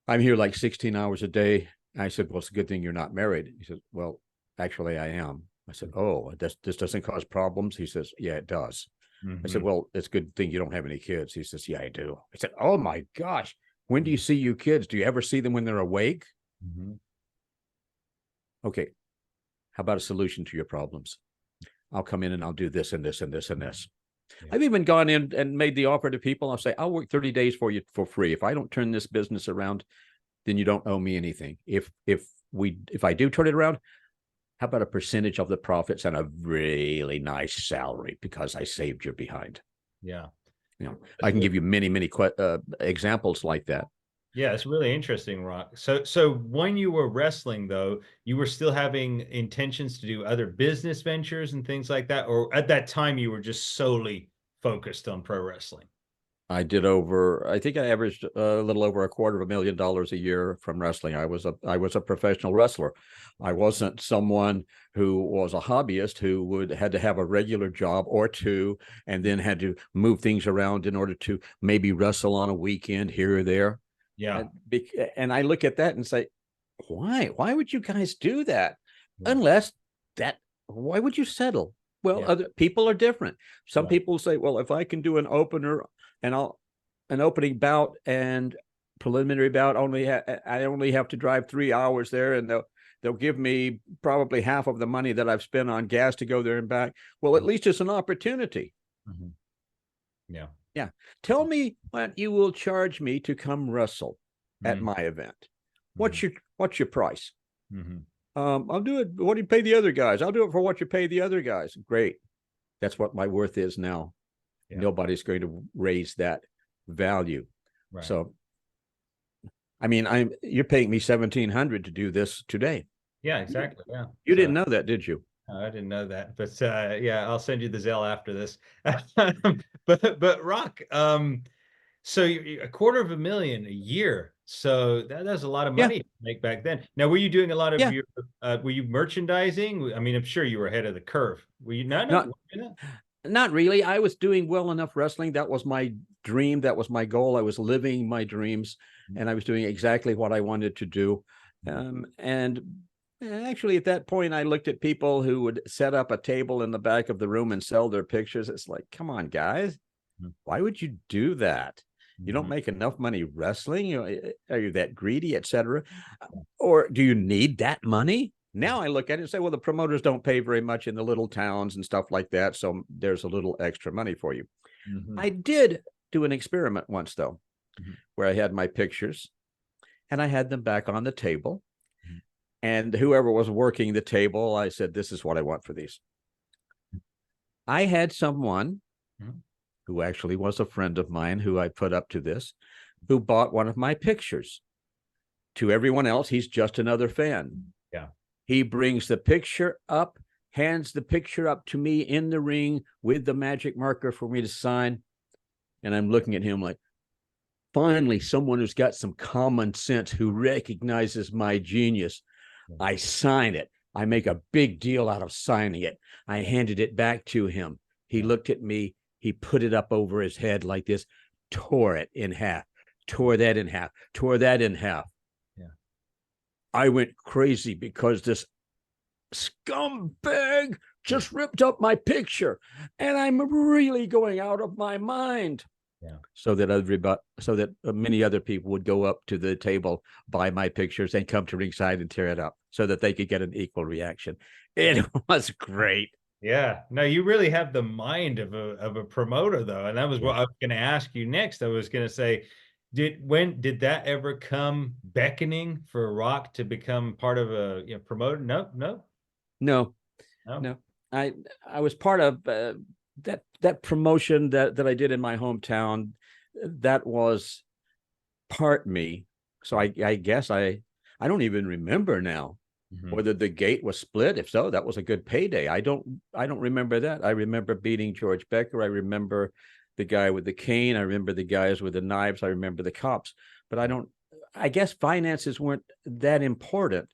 I'm here like 16 hours a day. I said, well, it's a good thing you're not married. He says, well, actually I am. I said, oh, this doesn't cause problems. He says, yeah, it does. Mm-hmm. I said, well, it's a good thing you don't have any kids. He says, yeah, I do. I said, oh my gosh. When do you see your kids? Do you ever see them when they're awake? Mm-hmm. Okay. How about a solution to your problems? I'll come in and I'll do this and this and this and this. Yeah. I've even gone in and made the offer to people. I'll say, I'll work 30 days for you for free. If I don't turn this business around, then you don't owe me anything. If I do turn it around, how about a percentage of the profits and a really nice salary because I saved your behind? Yeah. I can give you many examples like that. Yeah, it's really interesting, Rock. So when you were wrestling, though, you were still having intentions to do other business ventures and things like that, or at that time you were just solely focused on pro wrestling? I think I averaged a little over $250,000 a year from wrestling. I was a professional wrestler. I wasn't someone who was a hobbyist who had to have a regular job or two and then had to move things around in order to maybe wrestle on a weekend here or there. Yeah. And I look at that and say, why would you guys do that? Yeah. Why would you settle? Well, other people are different. Some people say, well, if I can do an opener and an opening bout and preliminary bout, I only have to drive 3 hours there, and they'll give me probably half of the money that I've spent on gas to go there and back. Well, at least it's an opportunity. Mm-hmm. Yeah. Yeah. Tell me what you will charge me to come wrestle at my event. What's your price? Mm-hmm. I'll do it. What do you pay the other guys? I'll do it for what you pay the other guys. Great. That's what my worth is now. Yeah. Nobody's going to raise that value. Right. So, I mean, you're paying me $1,700 to do this today. Yeah, exactly. Yeah. You didn't know that, did you? I didn't know that, but yeah, I'll send you the Zelle after this. but Rock, so $250,000 a year. So that's a lot of money to make back then. Now, were you doing a lot of your, were you merchandising? I mean, I'm sure you were ahead of the curve. Were you not really. I was doing well enough wrestling. That was my dream. That was my goal. I was living my dreams, and I was doing exactly what I wanted to do. And actually, at that point, I looked at people who would set up a table in the back of the room and sell their pictures. It's like, come on, guys. Why would you do that? You don't make enough money wrestling. Are you that greedy, etc.? Or do you need that money? Now I look at it and say, well, the promoters don't pay very much in the little towns and stuff like that, so there's a little extra money for you. Mm-hmm. I did do an experiment once, though, where I had my pictures and I had them back on the table. And whoever was working the table, I said, this is what I want for these. I had someone who actually was a friend of mine who I put up to this, who bought one of my pictures. To everyone else, he's just another fan. Yeah. He brings the picture up, hands the picture up to me in the ring with the magic marker for me to sign. And I'm looking at him like, finally, someone who's got some common sense, who recognizes my genius. I sign it. I make a big deal out of signing it. I handed it back to him. He looked at me. He put it up over his head like this, tore it in half, tore that in half, tore that in half. Yeah. I went crazy because this scumbag just ripped up my picture, and I'm really going out of my mind. Yeah. So that many other people would go up to the table, buy my pictures, and come to ringside and tear it up so that they could get an equal reaction. It was great. Yeah, no, you really have the mind of a promoter, though, and that was what I was going to ask you next. I was going to say, did that ever come beckoning for Rock to become part of a promoter? No. I was part of that promotion that I did in my hometown. That was part me. So I guess I don't even remember now. Whether the gate was split. If so, that was a good payday. I don't remember that. I remember beating George Becker. I remember the guy with the cane. I remember the guys with the knives. I remember the cops. But I guess finances weren't that important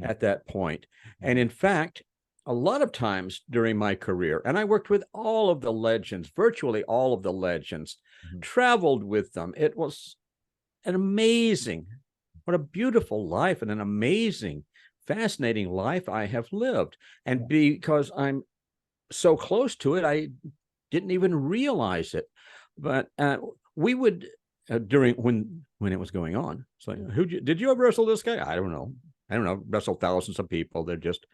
at that point. And in fact, a lot of times during my career, and I worked with all of the legends, virtually all of the legends, traveled with them. It was what a beautiful life and an amazing, fascinating life I have lived. And because I'm so close to it, I didn't even realize it. But we would during when it was going on. So did you ever wrestle this guy? I don't know. Wrestle thousands of people. They're just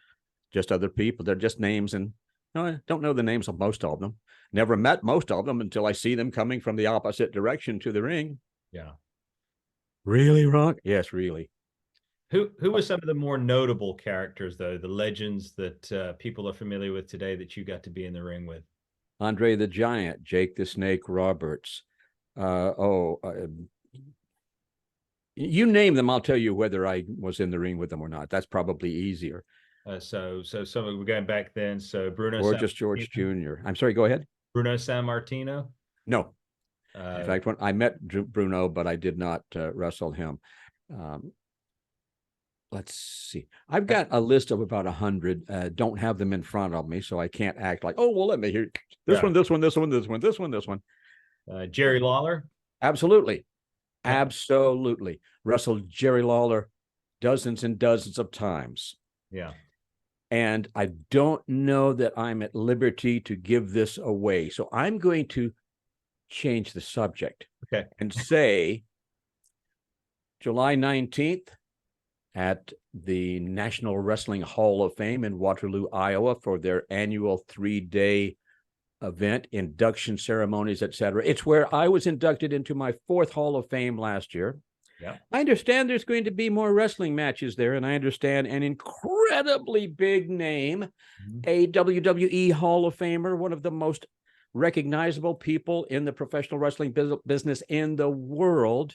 other people. They're just names, and I don't know the names of most of them. Never met most of them until I see them coming from the opposite direction to the ring. Yeah. Really, Rock? Yes, really. Who were some of the more notable characters, though, the legends that people are familiar with today that you got to be in the ring with? Andre the Giant, Jake the Snake Roberts. You name them, I'll tell you whether I was in the ring with them or not. That's probably easier. So we're going back then. So Bruno, Gorgeous George Jr. I'm sorry, go ahead. Bruno Sammartino? No. In fact, when I met Bruno, but I did not wrestle him. Let's see. I've got a list of about 100. Don't have them in front of me, so I can't act like, oh, well, let me hear this one, this one, this one, this one, this one, this one. Jerry Lawler? Absolutely. Absolutely. Wrestled Jerry Lawler dozens and dozens of times. Yeah. And I don't know that I'm at liberty to give this away. So I'm going to change the subject and say July 19th at the National Wrestling Hall of Fame in Waterloo, Iowa, for their annual 3-day event, induction ceremonies, etc. It's where I was inducted into my 4th Hall of Fame last year. Yeah. I understand there's going to be more wrestling matches there, and I understand an incredibly big name, a WWE Hall of Famer, one of the most recognizable people in the professional wrestling business in the world,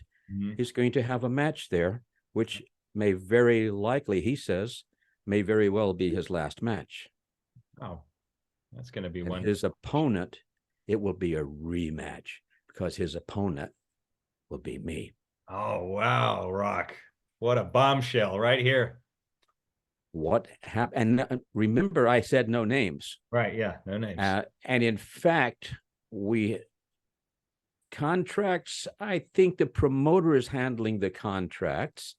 is going to have a match there, which may very likely, he says, may very well be his last match. Oh, that's going to be one. His opponent, it will be a rematch because his opponent will be me. Oh, wow, Rock. What a bombshell right here. What happened? And remember, I said no names. Right, yeah, no names. And in fact, contracts, I think the promoter is handling the contracts.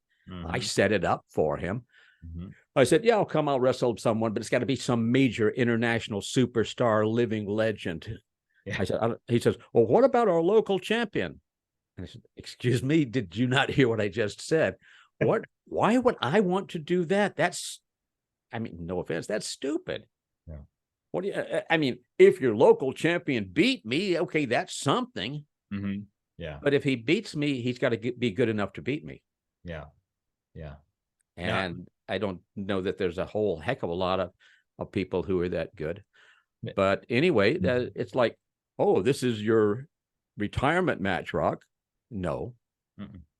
I set it up for him. I said, yeah, I'll wrestle someone, but it's got to be some major international superstar, living legend. Yeah. I said, he says, well, what about our local champion? And I said, excuse me, did you not hear what I just said? Why would I want to do that? That's I mean, no offense, that's stupid. Yeah. What do you, I mean, if your local champion beat me, okay, that's something. Mm-hmm. Yeah. But if he beats me, he's got to be good enough to beat me. Yeah. Yeah. Now, And I don't know that there's a whole heck of a lot of people who are that good. But anyway, it's like, oh, this is your retirement match, Rock. No,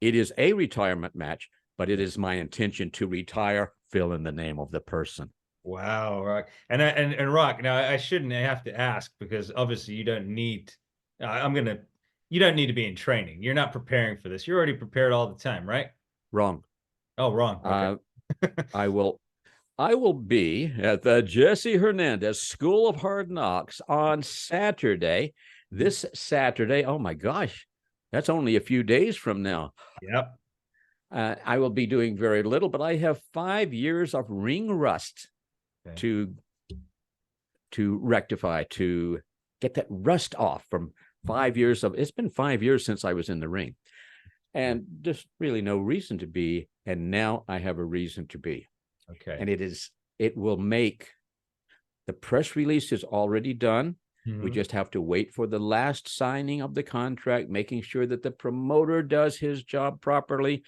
it is a retirement match, but it is my intention to retire, fill in the name of the person. wow, Rock. And Rock, now I shouldn't have to ask because obviously you don't need you don't need to be in training. You're not preparing for this. You're already prepared all the time, right? Wrong. Oh, wrong. Okay. I will be at the Jesse Hernandez School of Hard Knocks on Saturday. This Saturday. Oh my gosh, that's only a few days from now. Yep. I will be doing very little, but I have 5 years of ring rust to rectify, to get that rust off from 5 years of. It's been 5 years since I was in the ring, and just really no reason to be. And now I have a reason to be. Okay. And it will make, the press release is already done. We just have to wait for the last signing of the contract, making sure that the promoter does his job properly.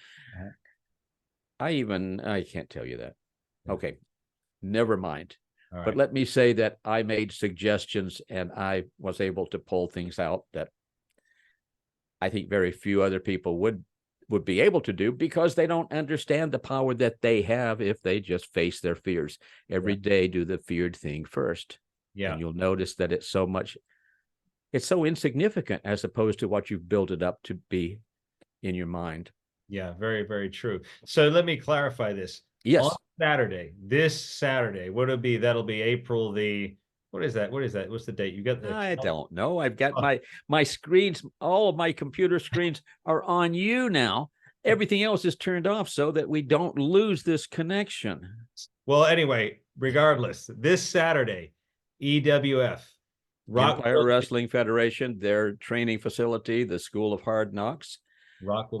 I can't tell you that. Okay, never mind. Right. But let me say that I made suggestions and I was able to pull things out that I think very few other people would be able to do, because they don't understand the power that they have if they just face their fears every day. Do the feared thing first. Yeah. And you'll notice that it's so insignificant as opposed to what you've built it up to be in your mind. Yeah, very, very true. So let me clarify this. Yes. On this Saturday, what it'll be, that'll be April the, what is that? What's the date? You got the, I don't know. I've got my screens, all of my computer screens are on you now. Everything else is turned off so that we don't lose this connection. Well, anyway, regardless, this Saturday, EWF, Empire Wrestling Federation, their training facility, the School of Hard Knocks.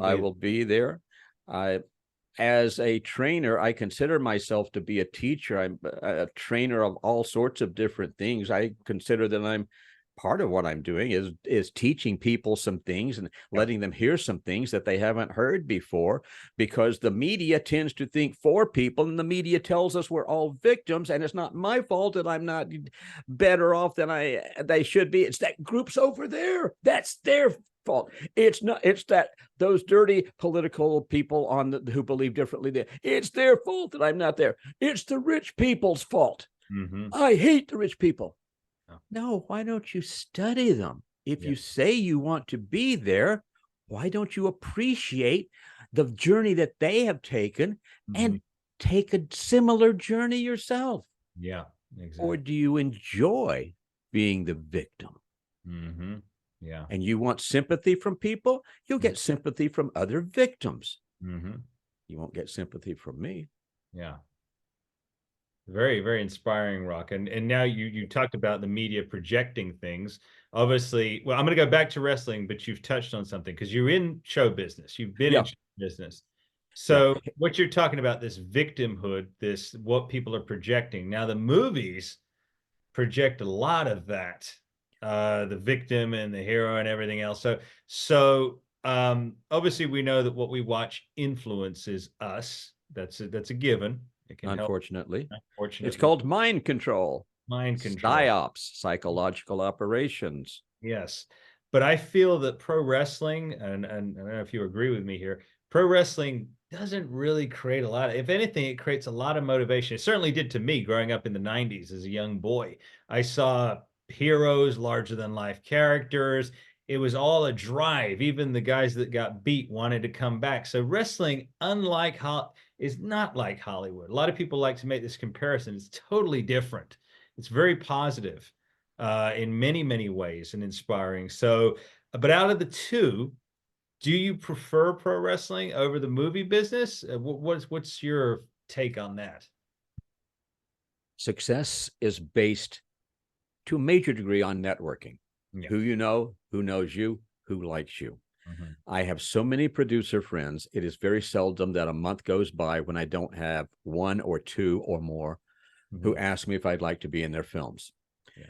I will be there. As a trainer, I consider myself to be a teacher. I'm a trainer of all sorts of different things. I consider that I'm part of what I'm doing is teaching people some things and letting them hear some things that they haven't heard before, because the media tends to think for people, and the media tells us we're all victims, and it's not my fault that I'm not better off than they should be. It's that group's over there. That's their fault. It's not. It's that those dirty political people who believe differently. It's their fault that I'm not there. It's the rich people's fault. I hate the rich people. No, why don't you study them? If you say you want to be there, why don't you appreciate the journey that they have taken and take a similar journey yourself? Yeah, exactly. Or do you enjoy being the victim? Yeah. And you want sympathy from people? You'll get sympathy from other victims. You won't get sympathy from me. Yeah. Very, very inspiring, Rock. And now you talked about the media projecting things. Obviously, well, I'm going to go back to wrestling, but you've touched on something because you're in show business. You've been in show business. So what you're talking about, this victimhood, what people are projecting. Now, the movies project a lot of that, the victim and the hero and everything else. So obviously, we know that what we watch influences us. That's a given. Unfortunately, it's called mind control. PSYOPs, psychological operations. Yes, but I feel that pro wrestling, and I don't know if you agree with me here, pro wrestling doesn't really create a lot. If anything, it creates a lot of motivation. It certainly did to me growing up in the 90s as a young boy. I saw heroes, larger than life characters. It was all a drive. Even the guys that got beat wanted to come back. So wrestling, is not like Hollywood. A lot of people like to make this comparison. It's totally different. It's very positive in many, many ways and inspiring. So, but out of the two, do you prefer pro wrestling over the movie business? What's your take on that? Success is based to a major degree on networking. Yeah. Who you know, who knows you, who likes you. I have so many producer friends. It is very seldom that a month goes by when I don't have one or two or more who ask me if I'd like to be in their films. Yeah.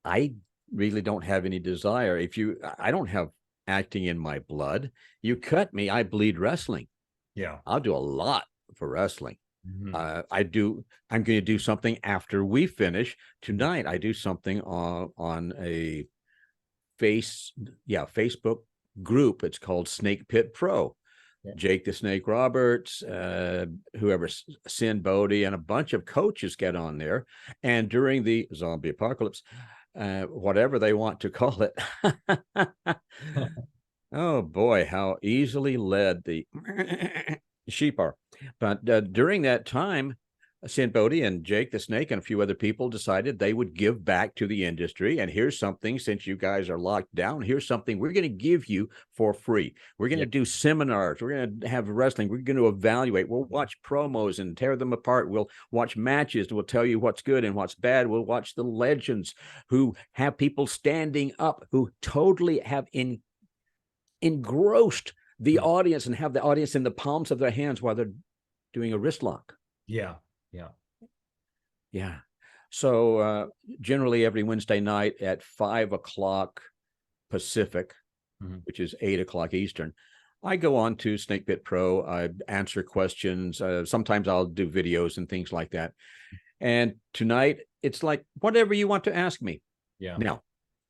I really don't have any desire. I don't have acting in my blood. You cut me, I bleed wrestling. Yeah. I'll do a lot for wrestling. Mm-hmm. I'm going to do something after we finish tonight. I do something on a Facebook group. It's called Snake Pit Pro. Yeah. Jake the Snake Roberts, whoever, Sin Bodie, and a bunch of coaches get on there. And during the zombie apocalypse, whatever they want to call it, oh boy, how easily led the sheep are. But during that time, Sin Bodie and Jake the Snake and a few other people decided they would give back to the industry. And here's something, since you guys are locked down, here's something we're going to give you for free. We're going to do seminars. We're going to have wrestling. We're going to evaluate. We'll watch promos and tear them apart. We'll watch matches. We'll tell you what's good and what's bad. We'll watch the legends who have people standing up, who totally have engrossed the audience and have the audience in the palms of their hands while they're doing a wrist lock. Yeah. Yeah. Yeah. So generally every Wednesday night at 5 o'clock Pacific, which is 8 o'clock Eastern, I go on to Snake Pit Pro. I answer questions. Sometimes I'll do videos and things like that. And tonight it's like, whatever you want to ask me. Yeah. Now,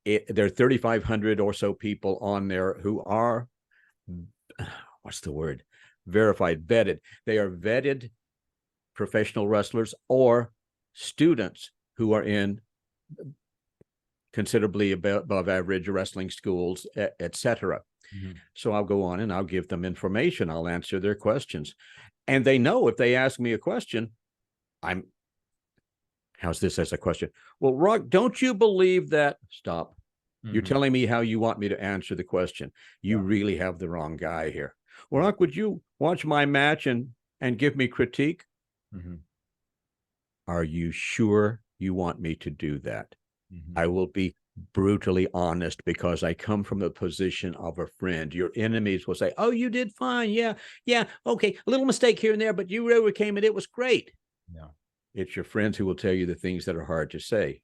there are 3,500 or so people on there who are, what's the word? Verified, vetted. They are vetted professional wrestlers or students who are in considerably above average wrestling schools, etc. So I'll go on and I'll give them information. I'll answer their questions. And they know if they ask me a question, how's this as a question? Well, Rock, don't you believe that? Stop. You're telling me how you want me to answer the question. You really have the wrong guy here. Well, Rock, would you watch my match and give me critique? Are you sure you want me to do that? I will be brutally honest because I come from the position of a friend. Your enemies will say, oh, you did fine. Yeah. Okay. A little mistake here and there, but you overcame it. It was great. Yeah. It's your friends who will tell you the things that are hard to say.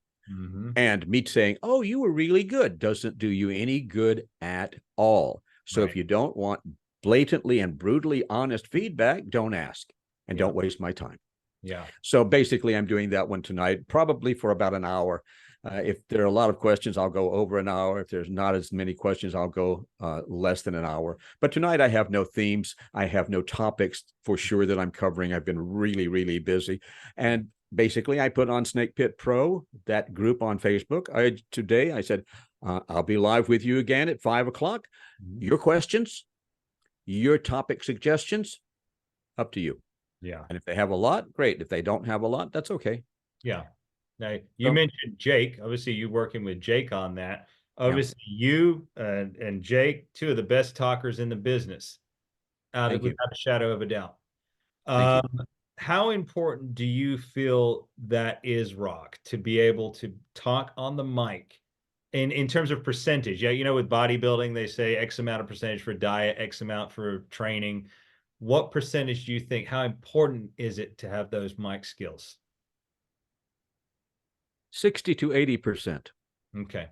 And me saying, oh, you were really good doesn't do you any good at all. So if you don't want blatantly and brutally honest feedback, don't ask. And don't waste my time. Yeah. So basically, I'm doing that one tonight, probably for about an hour. If there are a lot of questions, I'll go over an hour. If there's not as many questions, I'll go less than an hour. But tonight, I have no themes. I have no topics for sure that I'm covering. I've been really, really busy. And basically, I put on Snake Pit Pro, that group on Facebook. Today, I said, I'll be live with you again at 5 o'clock. Your questions, your topic suggestions, up to you. Yeah. And if they have a lot, great. If they don't have a lot, that's okay. Yeah. Now, you mentioned Jake. Obviously, you working with Jake on that. Obviously, you and Jake, two of the best talkers in the business, without a shadow of a doubt. How important do you feel that is, Rock, to be able to talk on the mic in terms of percentage? Yeah, you know, with bodybuilding, they say X amount of percentage for diet, X amount for training. What percentage do you think, how important is it to have those mic skills? 60 to 80%. Okay.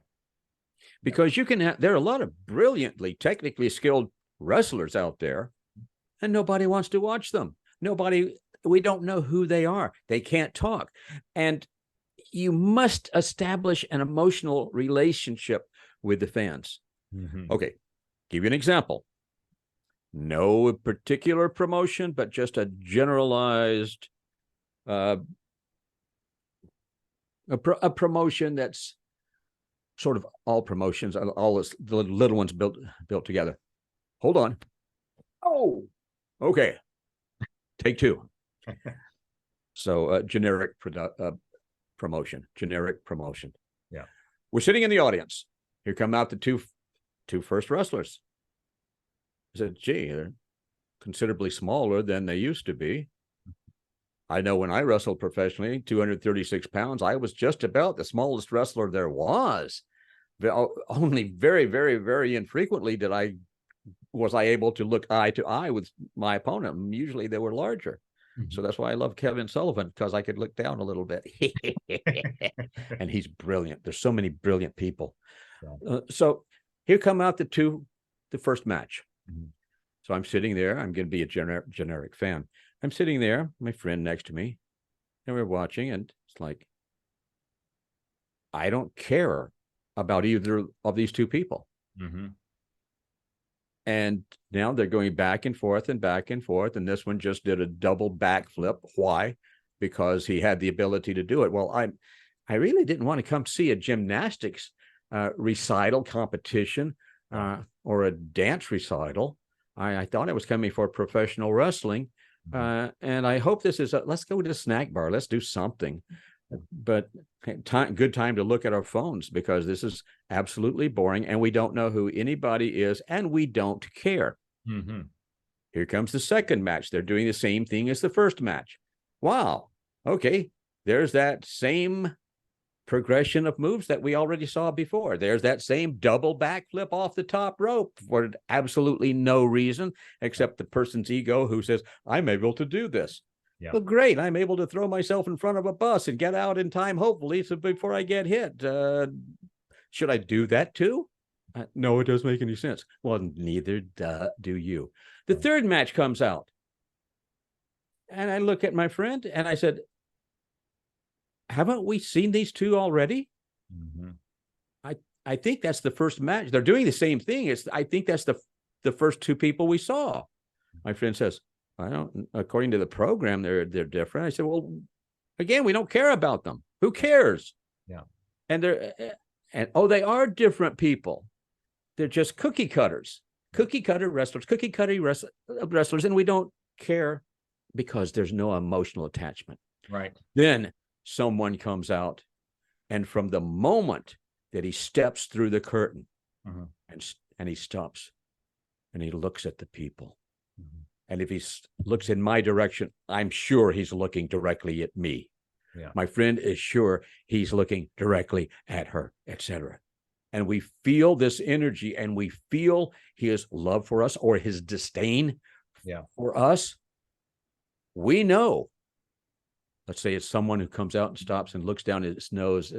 Because there are a lot of brilliantly, technically skilled wrestlers out there, and nobody wants to watch them. We don't know who they are. They can't talk. And you must establish an emotional relationship with the fans. Okay. Give you an example. No particular promotion, but just a generalized a promotion that's sort of all promotions, all the little ones built together. Hold on. Oh, okay. Take two. So generic promotion. Yeah. We're sitting in the audience. Here come out the two first wrestlers. I said, gee, they're considerably smaller than they used to be. I know when I wrestled professionally, 236 pounds, I was just about the smallest wrestler there was. Only very, very, very infrequently was I able to look eye to eye with my opponent. Usually they were larger. So that's why I love Kevin Sullivan, because I could look down a little bit. And he's brilliant. There's so many brilliant people. Yeah. So here come out the first match. Mm-hmm. So I'm sitting there. I'm going to be a generic fan. I'm sitting there, my friend next to me, and we're watching, and it's like, I don't care about either of these two people. Mm-hmm. And now they're going back and forth and back and forth. And this one just did a double backflip. Why? Because he had the ability to do it. Well, I really didn't want to come see a gymnastics recital competition or a dance recital. I thought I was coming for professional wrestling. And I hope this is let's go to a snack bar. Let's do something. But good time to look at our phones, because this is absolutely boring and we don't know who anybody is and we don't care. Mm-hmm. Here comes the second match. They're doing the same thing as the first match. Wow. Okay. There's that same progression of moves that we already saw before. There's that same double backflip off the top rope for absolutely no reason except the person's ego who says, I'm able to do this. Yeah. Well, great. I'm able to throw myself in front of a bus and get out in time, hopefully, so before I get hit. Should I do that too? No, it doesn't make any sense. Well, neither do you. The third match comes out. And I look at my friend and I said, haven't we seen these two already? Mm-hmm. I think that's the first match. They're doing the same thing. I think that's the first two people we saw. My friend says, I don't, according to the program, they're different. I said, well, again, we don't care about them. Who cares? Yeah. And they are different people. They're just cookie cutters, cookie cutter wrestlers, and we don't care because there's no emotional attachment. Right. Then someone comes out, and from the moment that he steps through the curtain, and he stops and he looks at the people. And if he looks in my direction, I'm sure he's looking directly at me. Yeah. My friend is sure he's looking directly at her, etc. And we feel this energy, and we feel his love for us or his disdain for us. We know. Let's say it's someone who comes out and stops and looks down at his nose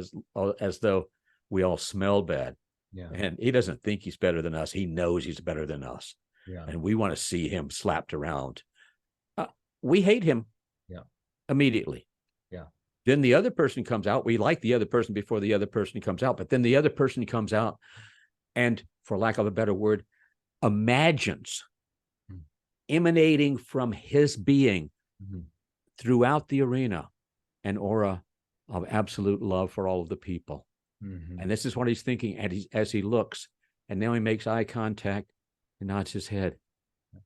as though we all smell bad. Yeah. And he doesn't think he's better than us. He knows he's better than us. Yeah. And we want to see him slapped around. We hate him immediately. Yeah. Then the other person comes out. We like the other person before the other person comes out. But then the other person comes out and, for lack of a better word, imagines emanating from his being throughout the arena an aura of absolute love for all of the people. And this is what he's thinking as he looks. And now he makes eye contact and nods his head.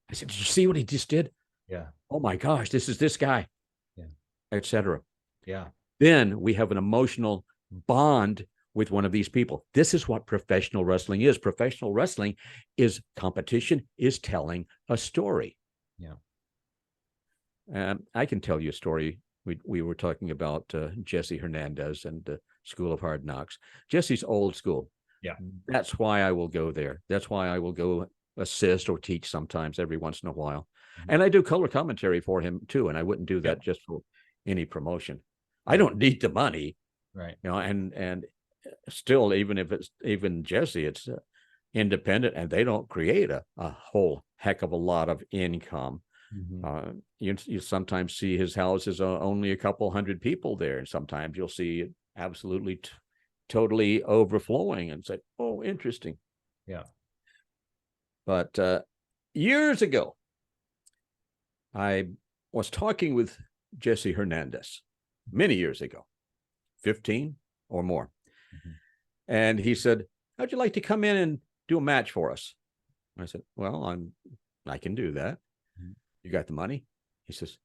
I said, did you see what he just did? Yeah. Oh my gosh, this is this guy. Yeah. Etc. Yeah. Then we have an emotional bond with one of these people. This is what professional wrestling is. Professional wrestling is competition, is telling a story. Yeah. I can tell you a story. We were talking about Jesse Hernandez and the School of Hard Knocks. Jesse's old school. Yeah. That's why I will go there. That's why I will go assist or teach sometimes every once in a while. And I do color commentary for him too. And I wouldn't do that just for any promotion. I don't need the money. Right. You know, and still, even Jesse, it's independent, and they don't create a whole heck of a lot of income. You sometimes see his houses only a couple hundred people there, and sometimes you'll see it absolutely totally overflowing and say, oh, interesting. Yeah. But years ago, I was talking with Jesse Hernandez many years ago, 15 or more. And he said, how'd you like to come in and do a match for us? I said, well, I can do that. You got the money? He says,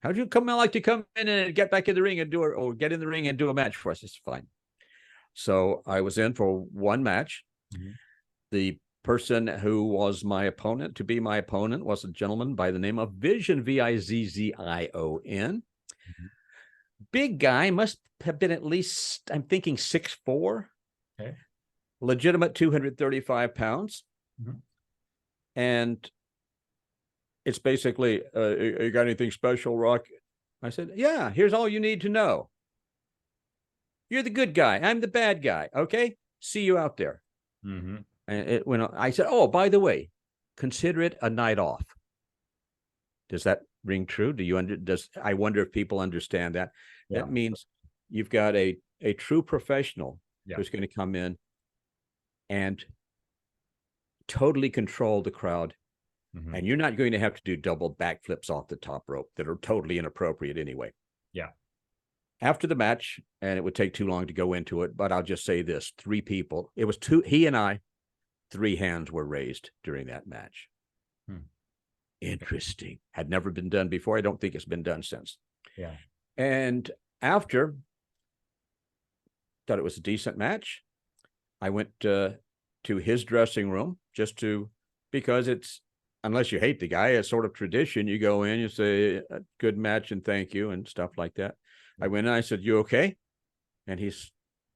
how'd you like to come in and get back in the ring and get in the ring and do a match for us? It's fine. So I was in for one match. The person who was my opponent was a gentleman by the name of Vision, Vizzion. Big guy, must have been at least, I'm thinking 6'4". Okay. Legitimate 235 pounds. And it's basically, you got anything special, Rock? I said, yeah, here's all you need to know. You're the good guy. I'm the bad guy. Okay. See you out there. Mm-hmm. And when I said, oh, by the way, consider it a night off. Does that ring true? I wonder if people understand that. Yeah. That means you've got a true professional Yeah. who's going to come in and totally control the crowd. Mm-hmm. And you're not going to have to do double backflips off the top rope that are totally inappropriate anyway. Yeah. After the match, and it would take too long to go into it, but I'll just say this: 3 people. It was 2, he and I, 3 hands were raised during that match. Interesting. Had never been done before. I don't think it's been done since. Yeah. And after, thought it was a decent match. I went to his dressing room because it's, unless you hate the guy, it's sort of tradition. You go in, you say, good match and thank you and stuff like that. I went in, I said, you okay? And he's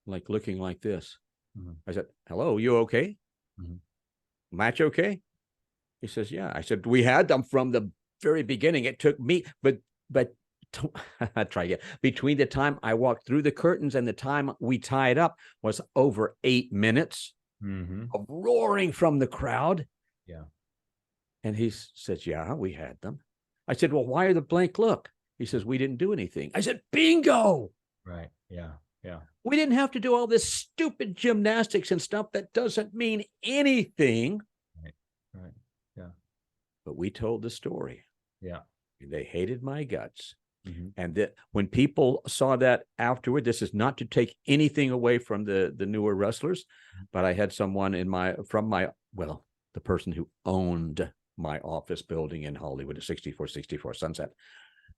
like looking like this. Mm-hmm. I said, hello, you okay? Mm-hmm. Match okay? He says, yeah. I said, we had them from the very beginning. It took me, but I try again. Between the time I walked through the curtains and the time we tied up was over 8 minutes of roaring from the crowd. Yeah. And he says, yeah, we had them. I said, well, why are the blank look? He says, we didn't do anything. I said, bingo. Right. Yeah. Yeah. We didn't have to do all this stupid gymnastics and stuff that doesn't mean anything. Right. Right. Yeah. But we told the story. Yeah. They hated my guts. Mm-hmm. And that when people saw that afterward, this is not to take anything away from the newer wrestlers, but I had someone the person who owned my office building in Hollywood at 6464 Sunset.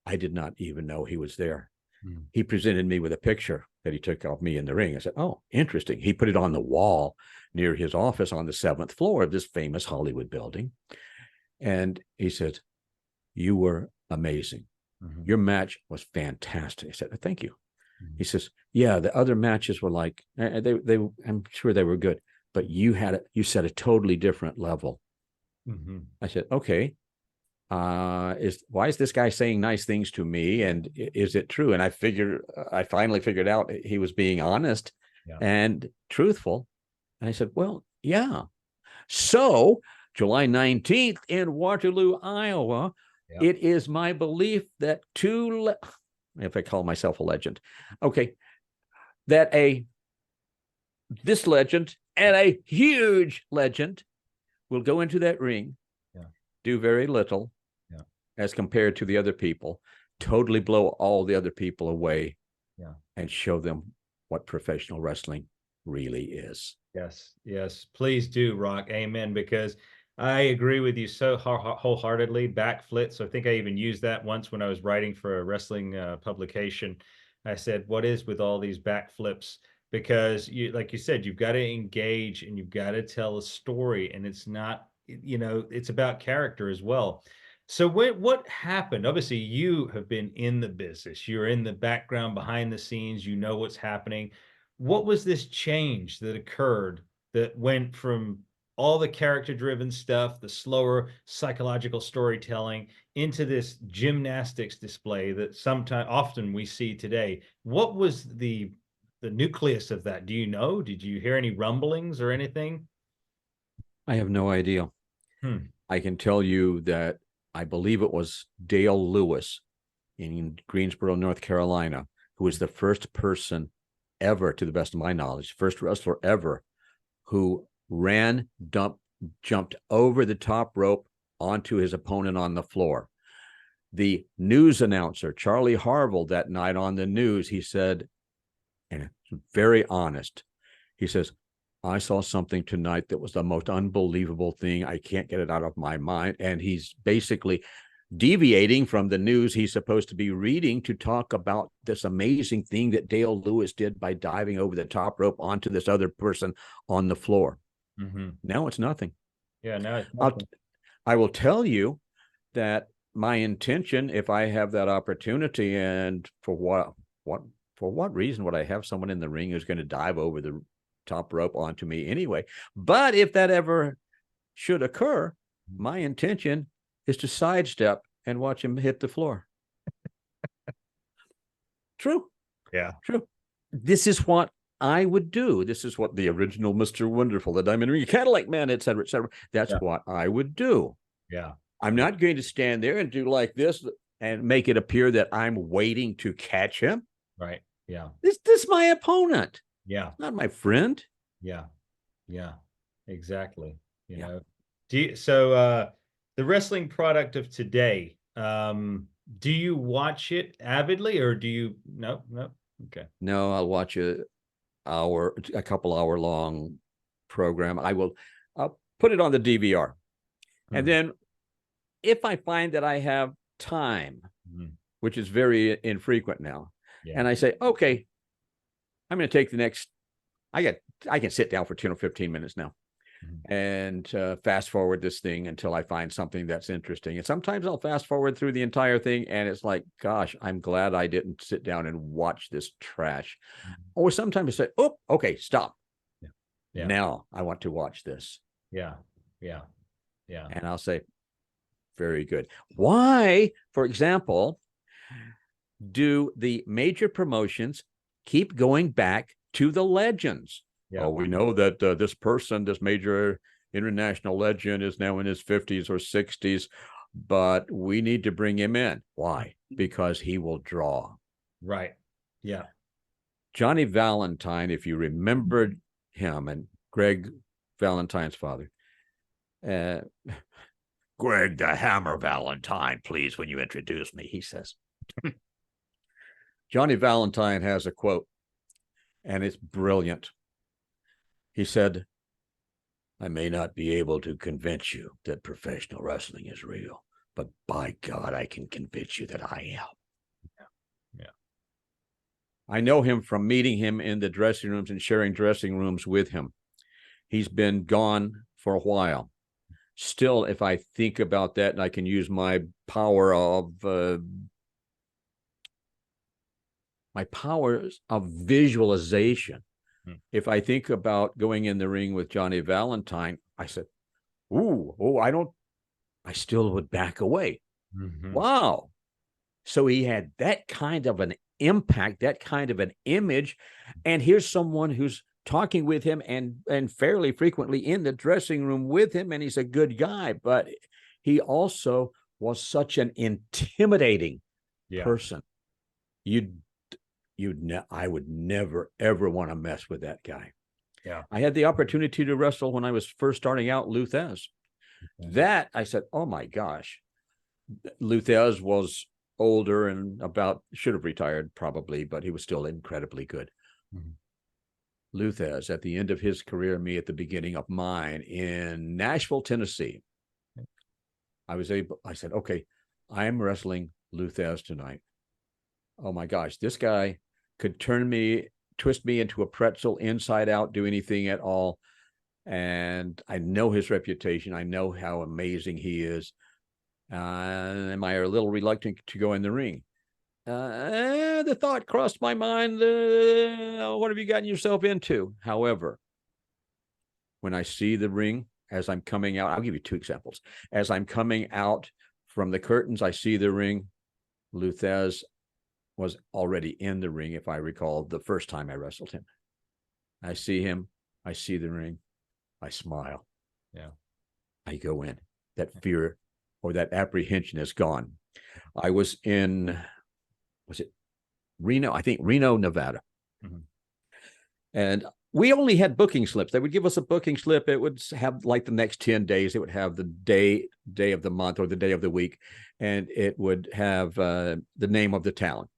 I did not even know he was there. Mm. He presented me with a picture that he took of me in the ring. I said, oh, interesting. He put it on the wall near his office on the 7th floor of this famous Hollywood building. And he said, you were amazing. Mm-hmm. Your match was fantastic. I said, thank you. Mm-hmm. He says, yeah, the other matches were like, I'm sure they were good, but you set a totally different level. Mm-hmm. I said, okay. Why is this guy saying nice things to me? And is it true? And I finally figured out he was being honest and truthful. And I said, well, yeah. So July 19th in Waterloo, Iowa, it is my belief that if I call myself a legend, okay, that this legend and a huge legend will go into that ring, do very little, as compared to the other people, totally blow all the other people away, and show them what professional wrestling really is. Yes, yes, please do, Rock. Amen. Because I agree with you so wholeheartedly. Backflips. I think I even used that once when I was writing for a wrestling publication. I said, "What is with all these backflips?" Because like you said, you've got to engage and you've got to tell a story, and it's not, it's about character as well. So what happened? Obviously, you have been in the business. You're in the background, behind the scenes. You know what's happening. What was this change that occurred that went from all the character-driven stuff, the slower psychological storytelling, into this gymnastics display that often we see today? What was the nucleus of that? Do you know? Did you hear any rumblings or anything? I have no idea. I can tell you that I believe it was Dale Lewis in Greensboro, North Carolina, who was the first person ever, to the best of my knowledge, first wrestler ever, who jumped over the top rope onto his opponent on the floor. The news announcer, Charlie Harville, that night on the news, he said, and it's very honest, he says, I saw something tonight that was the most unbelievable thing. I can't get it out of my mind. And he's basically deviating from the news he's supposed to be reading to talk about this amazing thing that Dale Lewis did by diving over the top rope onto this other person on the floor. Mm-hmm. Now it's nothing. Yeah, now it's nothing. I will tell you that my intention, if I have that opportunity, and for what reason would I have someone in the ring who's going to dive over the top rope onto me anyway? But if that ever should occur, my intention is to sidestep and watch him hit the floor. True. Yeah. True. This is what I would do. This is what the original Mr. Wonderful, the Diamond Ring, Cadillac Man, et cetera, et cetera. That's what I would do. Yeah. I'm not going to stand there and do like this and make it appear that I'm waiting to catch him. Right. Yeah. This is my opponent. Yeah. Not my friend. Yeah. Yeah. Exactly. You Yeah. know. So the wrestling product of today, do you watch it avidly or do you no? Okay. No, I'll watch a couple hour long program. I'll put it on the DVR. And then if I find that I have time, which is very infrequent now, and I say, okay, I'm going to take the next, I can sit down for 10 or 15 minutes now and fast forward this thing until I find something that's interesting. And sometimes I'll fast forward through the entire thing and it's like, gosh, I'm glad I didn't sit down and watch this trash. Or sometimes I say, oh, okay, stop. Yeah. Now I want to watch this. Yeah. Yeah. Yeah. And I'll say, very good. Why, for example, do the major promotions keep going back to the legends? Yeah. Oh, we know that this major international legend is now in his 50s or 60s, but we need to bring him in. Why? Because he will draw. Right. Yeah. Johnny Valentine, if you remembered him, and Greg Valentine's father, Greg the Hammer Valentine, please, when you introduce me, he says. Johnny Valentine has a quote, and it's brilliant. He said, I may not be able to convince you that professional wrestling is real, but by God, I can convince you that I am. Yeah. I know him from meeting him in the dressing rooms and sharing dressing rooms with him. He's been gone for a while. Still, if I think about that and I can use my powers of visualization. If I think about going in the ring with Johnny Valentine, I said, I still would back away. Wow. So he had that kind of an impact, that kind of an image. And here's someone who's talking with him and fairly frequently in the dressing room with him. And he's a good guy, but he also was such an intimidating person. I would never, ever want to mess with that guy. Yeah. I had the opportunity to wrestle when I was first starting out Luthez. That I said, oh my gosh. Luthez was older and should have retired probably, but he was still incredibly good. Luthez at the end of his career, me at the beginning of mine in Nashville, Tennessee. I said, okay, I'm wrestling Luthez tonight. Oh my gosh, this guy could twist me into a pretzel inside out, do anything at all. And I know his reputation. I know how amazing he is. Am I a little reluctant to go in the ring? The thought crossed my mind, what have you gotten yourself into? However, when I see the ring as I'm coming out, I'll give you two examples. As I'm coming out from the curtains, I see the ring. Luthez was already in the ring, if I recall, the first time I wrestled him. I see him. I see the ring. I smile. Yeah. I go in. That fear or that apprehension is gone. I was in, was it Reno? I think Reno, Nevada. And we only had booking slips. They would give us a booking slip. It would have like the next 10 days. It would have the day of the month or the day of the week. And it would have the name of the talent.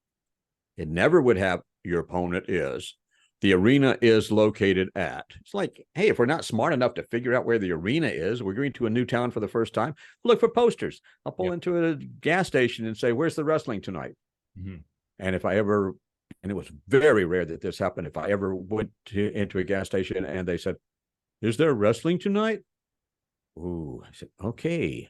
It never would have your opponent is. The arena is located at. It's like, hey, if we're not smart enough to figure out where the arena is, we're going to a new town for the first time, look for posters. I'll pull into a gas station and say, where's the wrestling tonight? And if I ever, and it was very rare that this happened, if I ever went into a gas station and they said, is there wrestling tonight? Ooh, I said, okay.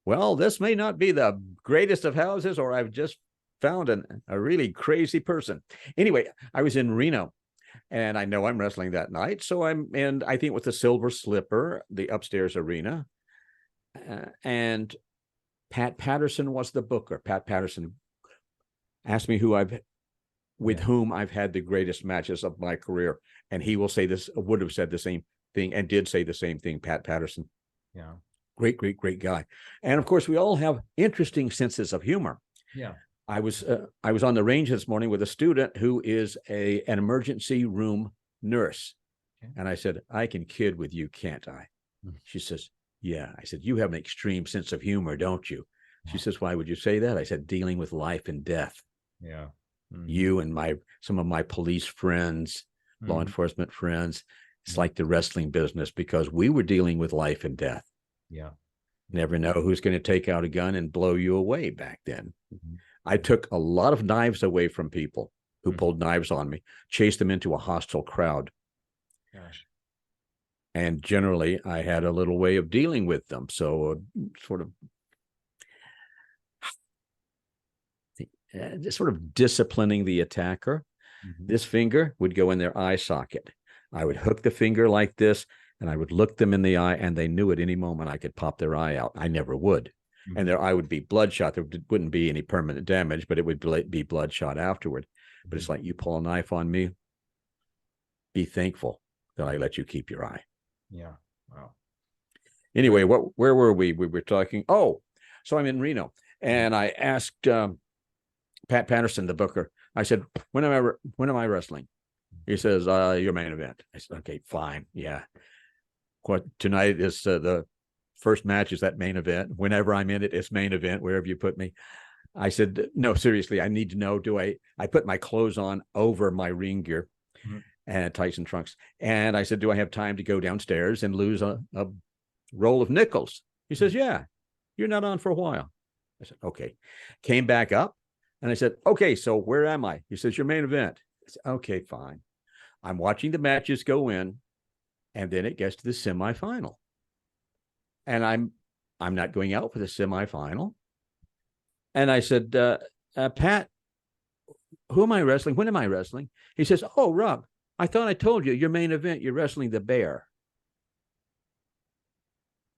Well, this may not be the greatest of houses, or I've just found a really crazy person. Anyway, I was in Reno and I know I'm wrestling that night. So I'm in, I think with the Silver Slipper, the upstairs arena. And Pat Patterson was the booker. Pat Patterson asked me whom I've had the greatest matches of my career. And he will say this, would have said the same thing, and did say the same thing, Pat Patterson. Yeah. Great, great, great guy. And of course, we all have interesting senses of humor. Yeah. I was on the range this morning with a student who is an emergency room nurse. Okay. And I said, I can kid with you, can't I? She says, yeah. I said, you have an extreme sense of humor, don't you? She says, why would you say that? I said, dealing with life and death. Yeah. Mm-hmm. You and some of my police friends, law enforcement friends, it's like the wrestling business, because we were dealing with life and death. Yeah. Never know who's going to take out a gun and blow you away back then. I took a lot of knives away from people who pulled knives on me, chased them into a hostile crowd. Gosh. And generally, I had a little way of dealing with them. So just sort of disciplining the attacker. This finger would go in their eye socket. I would hook the finger like this, and I would look them in the eye, and they knew at any moment I could pop their eye out. I never would. And their eye would be bloodshot. There wouldn't be any permanent damage, but it would be bloodshot afterward. But it's like, you pull a knife on me, be thankful that I let you keep your eye. Yeah. Wow. Anyway, where were we? We were talking. Oh, so I'm in Reno, and I asked Pat Patterson, the booker. I said, when am I wrestling? He says, your main event. I said, okay, fine. Yeah. Tonight is the first match is that main event. Whenever I'm in it, it's main event, wherever you put me. I said, no, seriously, I need to know, I put my clothes on over my ring gear and tights and trunks. And I said, do I have time to go downstairs and lose a roll of nickels? He says, yeah, you're not on for a while. I said, okay. Came back up and I said, okay, so where am I? He says, your main event. I said, okay, fine. I'm watching the matches go in, and then it gets to the semifinal. And I'm not going out for the semifinal. And I said, Pat, who am I wrestling? When am I wrestling? He says, oh, Rob, I thought I told you your main event, you're wrestling the bear.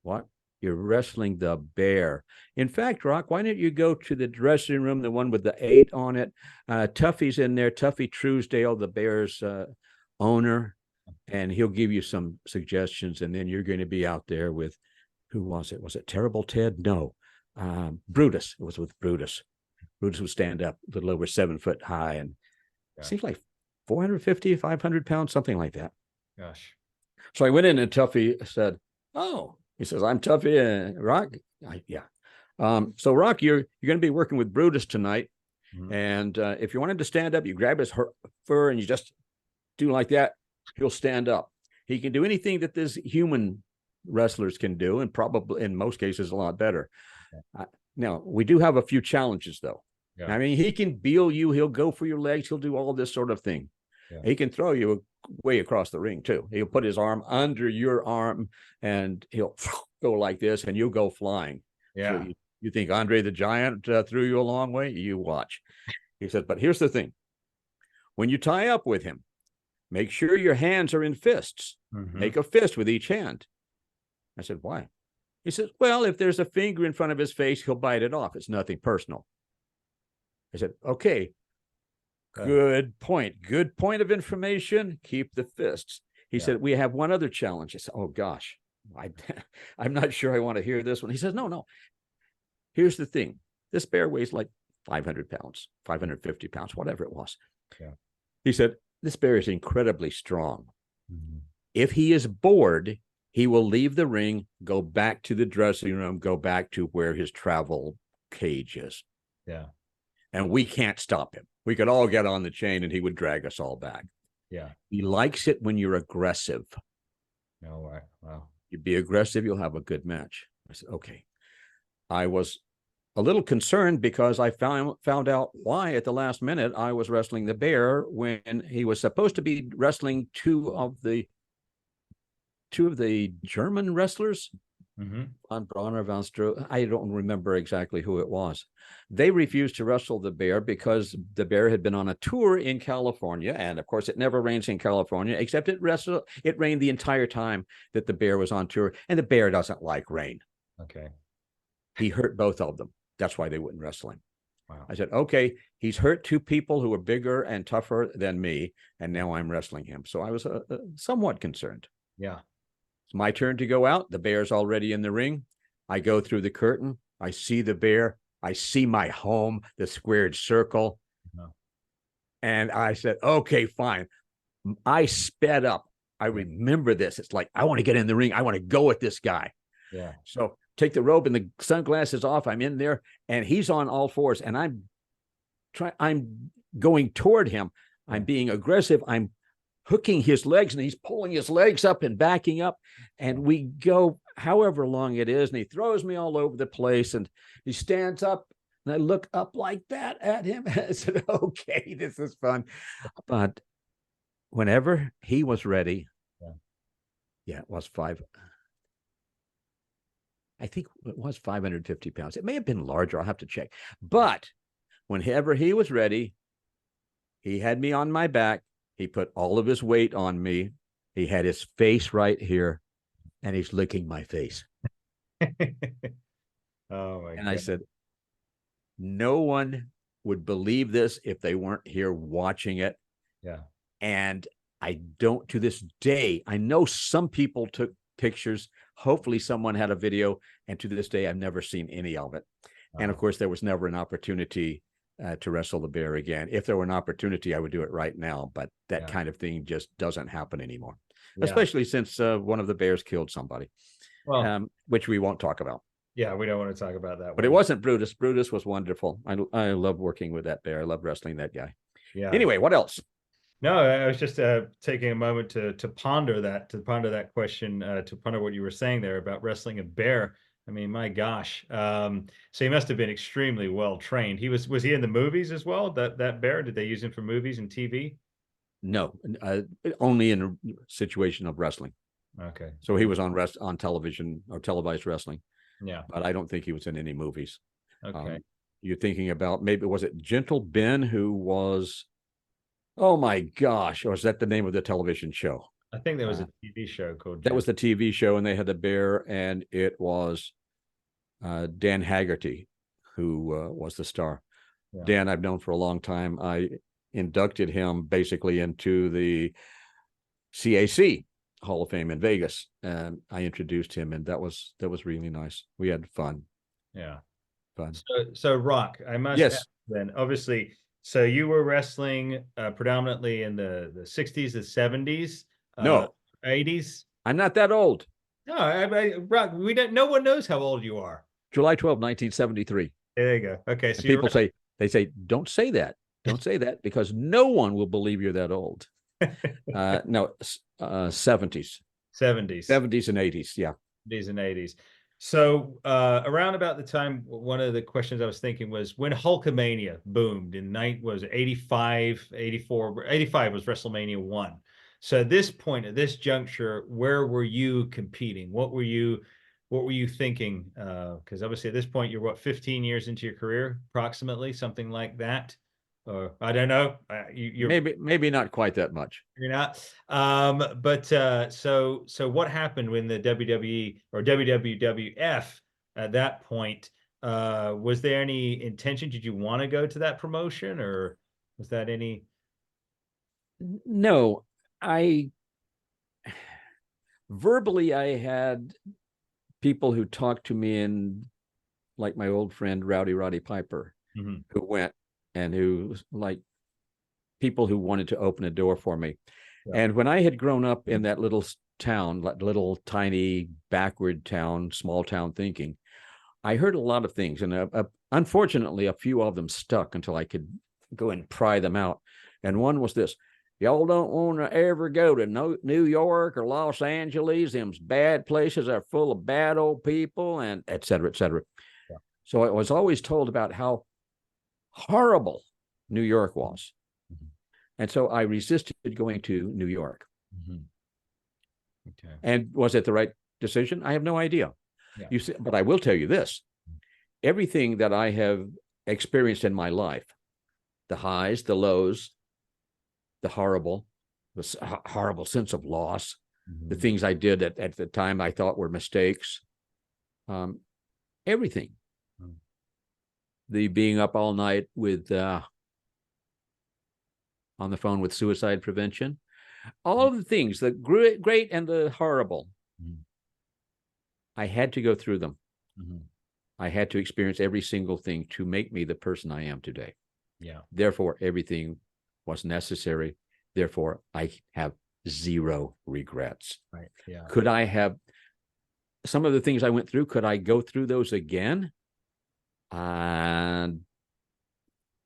What? You're wrestling the bear. In fact, Rock, why don't you go to the dressing room, the one with the 8 on it? Tuffy's in there, Tuffy Truesdale, the Bears owner, and he'll give you some suggestions. And then you're going to be out there with, who was it? Was it Terrible Ted? No. Brutus. It was with Brutus. Brutus would stand up a little over 7 foot high, and seems like 450, 500 pounds, something like that. Gosh. So I went in, and Tuffy said, oh, he says, I'm Tuffy, Rock. Yeah. So Rock, you're going to be working with Brutus tonight. And if you wanted to stand up, you grab his fur and you just do like that. He'll stand up. He can do anything that this human wrestlers can do, and probably in most cases a lot better. Now, we do have a few challenges, though. Yeah. I mean, he can beel you. He'll go for your legs. He'll do all this sort of thing. Yeah. He can throw you way across the ring, too. He'll put his arm under your arm, and he'll go like this, and you'll go flying. Yeah. So you think Andre the Giant threw you a long way? You watch. He said, but here's the thing. When you tie up with him, make sure your hands are in fists. Make a fist with each hand. I said, why? He says, well, if there's a finger in front of his face, he'll bite it off. It's nothing personal. I said, okay, good point. Good point of information. Keep the fists. He said, we have one other challenge. I said, oh, gosh, I'm not sure I want to hear this one. He says, no. Here's the thing. This bear weighs like 500 pounds, 550 pounds, whatever it was. Yeah. He said, this bear is incredibly strong. If he is bored, he will leave the ring, go back to the dressing room, go back to where his travel cage is. Yeah. And we can't stop him. We could all get on the chain and he would drag us all back. Yeah. He likes it when you're aggressive. No way. Wow. You be aggressive, you'll have a good match. I said, okay. I was a little concerned because I found out why at the last minute I was wrestling the bear when he was supposed to be wrestling two of the German wrestlers, Von Bronner, Von Stroh. I don't remember exactly who it was. They refused to wrestle the bear because the bear had been on a tour in California, and of course it never rains in California, except it rained the entire time that the bear was on tour, and the bear doesn't like rain. Okay. He hurt both of them. That's why they wouldn't wrestle him. Wow. I said, okay, he's hurt two people who were bigger and tougher than me, and now I'm wrestling him. So I was somewhat concerned. Yeah. It's my turn to go out. The bear's already in the ring. I go through the curtain. I see the bear. I see my home, the squared circle. No. And I said, okay, fine. I sped up. I remember this. It's like, I want to get in the ring. I want to go with this guy. Yeah. So take the robe and the sunglasses off. I'm in there and he's on all fours and I'm going toward him. I'm being aggressive. I'm hooking his legs and he's pulling his legs up and backing up. And we go however long it is. And he throws me all over the place and he stands up and I look up like that at him. And I said, okay, this is fun. But whenever he was ready, it was I think it was 550 pounds. It may have been larger. I'll have to check. But whenever he was ready, he had me on my back. He put all of his weight on me. He had his face right here, and he's licking my face. Oh, my God. And I said, no one would believe this if they weren't here watching it. Yeah. And I don't, to this day, I know some people took pictures. Hopefully someone had a video. And to this day, I've never seen any of it. And of course, there was never an opportunity to wrestle the bear again. If there were an opportunity, I would do it right now. But that kind of thing just doesn't happen anymore, especially since one of the bears killed somebody, which we won't talk about. Yeah, we don't want to talk about that. But it wasn't Brutus. Brutus was wonderful. I love working with that bear. I love wrestling that guy. Yeah. Anyway, what else? No, I was just taking a moment to ponder that question, to ponder what you were saying there about wrestling a bear. I mean, my gosh. So he must have been extremely well trained. Was he in the movies as well? That bear? Did they use him for movies and TV? No, only in a situation of wrestling. Okay. So he was on television or televised wrestling. Yeah. But I don't think he was in any movies. Okay. You're thinking about, maybe was it Gentle Ben, who was, oh my gosh, or is that the name of the television show? I think there was a TV show called that was the TV show, and they had the bear, and it was Dan Haggerty who was the star. Yeah. Dan, I've known for a long time. I inducted him basically into the CAC Hall of Fame in Vegas, and I introduced him, and that was really nice. We had fun. Yeah, fun. So Rock, I must ask then, obviously. So you were wrestling predominantly in the 60s, the 70s, no, 80s. I'm not that old. No, Rock, no one knows how old you are. July 12, 1973. There you go. Okay, so people say, don't say that. Don't say that, because no one will believe you're that old. No, 70s. 70s. 70s and 80s, yeah. 70s and 80s. So around about the time, one of the questions I was thinking was when Hulkamania boomed in 85, 84, 85 was WrestleMania 1. So at this point, at this juncture, where were you competing? What were you thinking? Because obviously at this point, you're 15 years into your career, approximately, something like that. Or I don't know. You're maybe not quite that much. You're not. So what happened when the WWE or WWF at that point? Was there any intention? Did you want to go to that promotion, or was that any? No, verbally, I had people who talked to me, and like my old friend Roddy Piper, who went, and who, like, people who wanted to open a door for me. Yeah. And when I had grown up in that little town, like little tiny backward town, small town thinking, I heard a lot of things, and unfortunately, a few of them stuck until I could go and pry them out. And one was this: y'all don't want to ever go to New York or Los Angeles. Them's bad places are full of bad old people, and et cetera, et cetera. Yeah. So I was always told about how horrible New York was. And so I resisted going to New York. Okay. And was it the right decision? I have no idea. Yeah. You see, but I will tell you this: everything that I have experienced in my life, the highs, the lows, the horrible sense of loss, the things I did at the time I thought were mistakes, everything the being up all night with on the phone with suicide prevention, all of the things, the great and the horrible. Mhm. I had to go through them. Mhm. I had to experience every single thing to make me the person I am today. Yeah. Therefore, everything was necessary. Therefore, I have zero regrets. Right. Yeah. Could I have some of the things I went through? Could I go through those again? I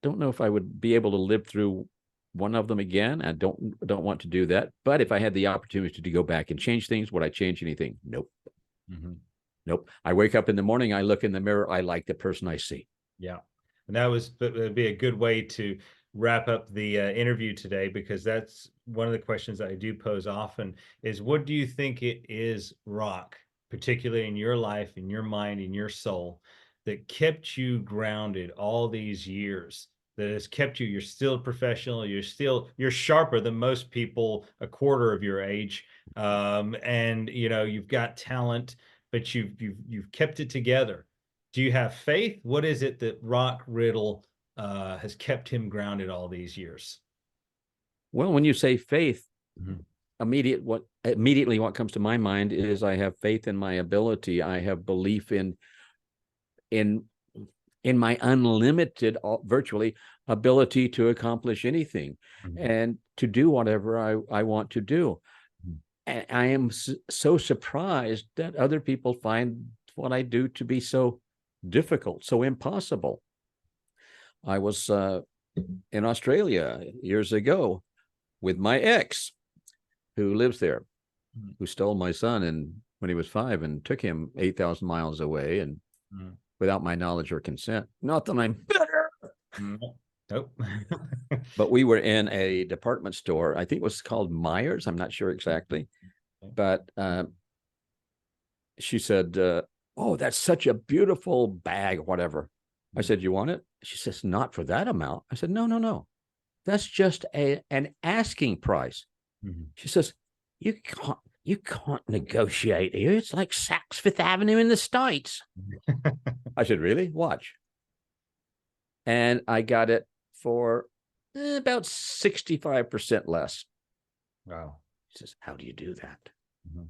don't know if I would be able to live through one of them again. I don't want to do that. But if I had the opportunity to go back and change things, would I change anything? Nope. Mhm. Nope. I wake up in the morning, I look in the mirror, I like the person I see. Yeah. And that'd be a good way to wrap up the interview today, because that's one of the questions I do pose often is, what do you think it is, Rock, particularly in your life, in your mind, in your soul, that kept you grounded all these years, that has kept you, you're still professional, you're sharper than most people a quarter of your age. And you've got talent, but you've kept it together. Do you have faith? What is it that Rock Riddle has kept him grounded all these years? Well, when you say faith, Mhm. immediately what comes to my mind is I have faith in my ability. I have belief in in my unlimited, virtually, ability to accomplish anything Mhm. and to do whatever I want to do. Mhm. And I am so surprised that other people find what I do to be so difficult, so impossible. I was in Australia years ago with my ex, who lives there, Mhm. who stole my son and when he was 5 and took him 8,000 miles away and Mhm. without my knowledge or consent. Not that I'm bitter, Mhm. Nope. but we were in a department store. I think it was called Myers. I'm not sure exactly, but she said, "Oh, that's such a beautiful bag, whatever." I said, "You want it?" She says, "Not for that amount." I said, "No, no, no. That's just an asking price." Mhm. She says, you can't negotiate here. It's like Saks Fifth Avenue in the States." I said, "Really? Watch." And I got it for about 65% less. Wow. He says, "How do you do that?" Mhm.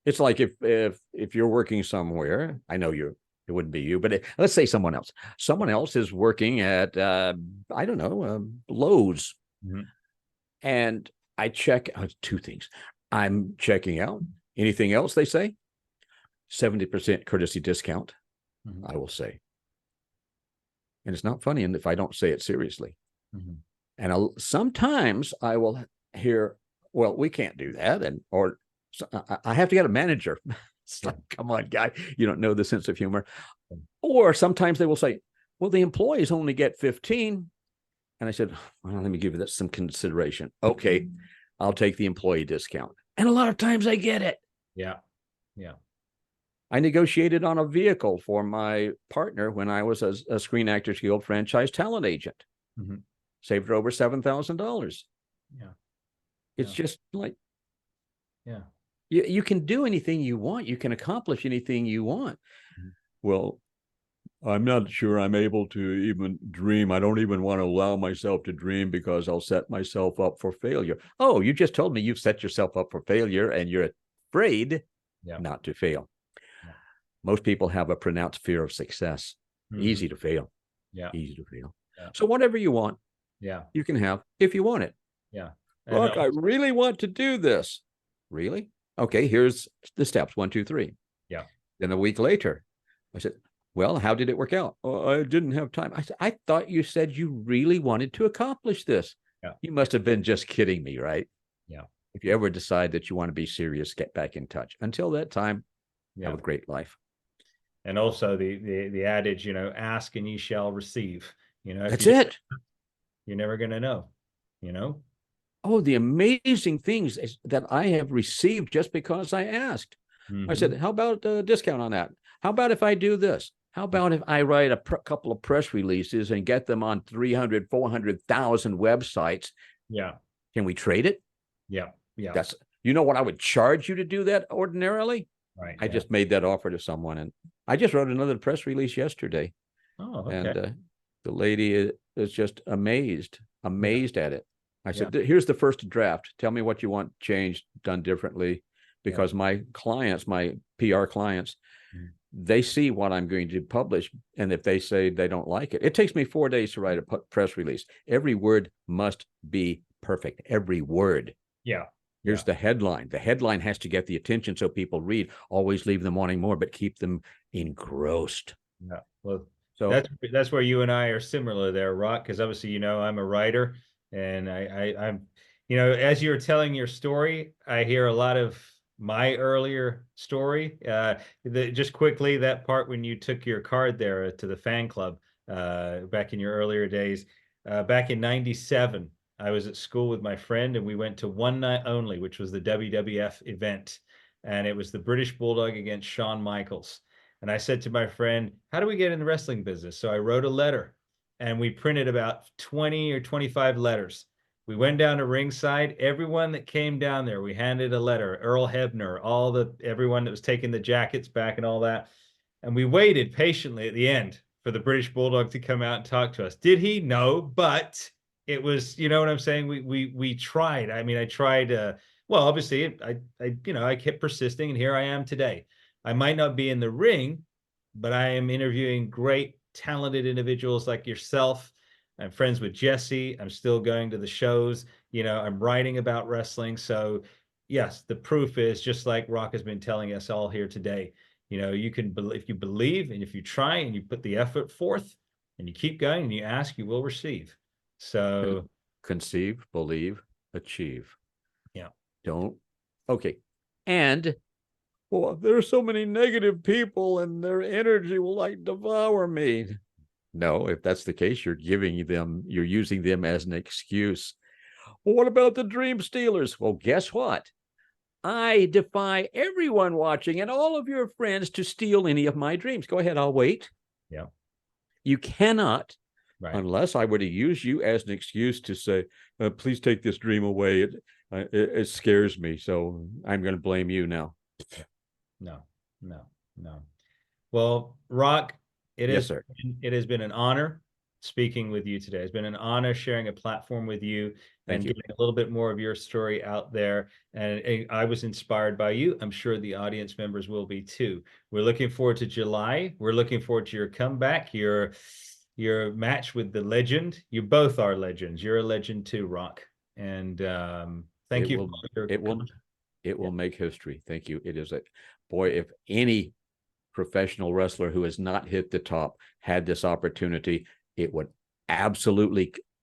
It's like if you're working somewhere, I know it wouldn't be you, but let's say someone else. Someone else is working at I don't know, Lowe's, Mhm. and I check two things. I'm checking out. Anything else they say? 70% courtesy discount, Mhm. I will say. And it's not funny if I don't say it seriously. Mhm. And sometimes I will hear, "Well, we can't do that." And, or I have to get a manager. It's Yeah. like, come on, guy, you don't know the sense of humor. Or sometimes they will say, "Well, the employees only get 15." And I said, "Well, let me give you that some consideration." "Okay, I'll take the employee discount." And a lot of times I get it. Yeah. Yeah. I negotiated on a vehicle for my partner when I was a Screen Actors Guild franchise talent agent. Mhm. Saved her over $7,000. Yeah. It's Yeah. just like Yeah. you can do anything you want. You can accomplish anything you want. Mhm. Well, I'm not sure I'm able to even dream. I don't even want to allow myself to dream because I'll set myself up for failure. Oh, you just told me you've set yourself up for failure and you're afraid Yeah. not to fail. Yeah. Most people have a pronounced fear of success. Mhm. Easy to fail. Yeah. Easy to fail. Yeah. So whatever you want, Yeah. you can have if you want it. Yeah. And Look, I really want to do this. Really? Okay, here's the steps 1, 2, 3. yeah. Then a week later, I said, "Well, how did it work out?" "Oh, I didn't have time." I said, "I thought you said you really wanted to accomplish this." Yeah. You must have been just kidding me, right? Yeah. If you ever decide that you want to be serious, get back in touch. Until that time, have Yeah. a great life. And also the adage, ask and ye shall receive. If That's you don't, it. you're never going to know, you know? Oh, the amazing things that I have received just because I asked. I Mhm. said, "How about a discount on that? How about if I do this? How about if I write a couple of press releases and get them on 300, 400,000 websites? Yeah. Can we trade it?" Yeah. Yeah. That's, you know what I would charge you to do that ordinarily? Right. I Yeah. just made that offer to someone and I just wrote another press release yesterday. Oh, okay. And the lady is just Yeah. amazed at it. I Yeah. said, here's the first draft. Tell me what you want changed, done differently. Yeah. Because my clients, my PR clients, Mm. they see what I'm going to publish. And if they say they don't like it, it takes me 4 days to write a press release. Every word must be perfect. Every word. Yeah. Here's Yeah. the headline. The headline has to get the attention so people read, always leave them wanting more, but keep them engrossed. Yeah. Well, So that's where you and I are similar there, Rock, because obviously, I'm a writer, and I'm, as you're telling your story, I hear a lot of my earlier story. Just quickly, that part when you took your card there to the fan club, back in your earlier days, back in '97, I was at school with my friend, and we went to One Night Only, which was the WWF event, and it was the British Bulldog against Shawn Michaels. And I said to my friend, how do we get in the wrestling business? So I wrote a letter, and we printed about 20 or 25 letters. We went down to ringside. Everyone that came down there, we handed a letter. Earl Hebner, everyone that was taking the jackets back and all that. And we waited patiently at the end for the British Bulldog to come out and talk to us. Did he? No, but it was, you know what I'm saying? We tried. I mean, I tried. Well, obviously, I kept persisting, and here I am today. I might not be in the ring, but I am interviewing great, talented individuals like yourself. I'm friends with Jesse. I'm still going to the shows. I'm writing about wrestling. So, yes, the proof is just like Rock has been telling us all here today. You can, if you believe and if you try and you put the effort forth and you keep going and you ask, you will receive. So, conceive, believe, achieve. yeah. Don't. Okay. And well, there are so many negative people and their energy will like devour me. No, if that's the case, you're using them as an excuse. Well, what about the dream stealers? Well, guess what? I defy everyone watching and all of your friends to steal any of my dreams. Go ahead, I'll wait. Yeah. You cannot, Right. unless I were to use you as an excuse to say, please take this dream away. It scares me. So I'm going to blame you now. No, no, no. Well, Rock, Yes, sir. it has been an honor speaking with you today. It's been an honor sharing a platform with you Thank and you. getting a little bit more of your story out there. And I was inspired by you. I'm sure the audience members will be too. We're looking forward to July. We're looking forward to your comeback, your match with the legend. You both are legends. You're a legend too, Rock. And thank It you will, for your it will, it will make history. Thank you. It is a boy. If any professional wrestler who has not hit the top had this opportunity, it would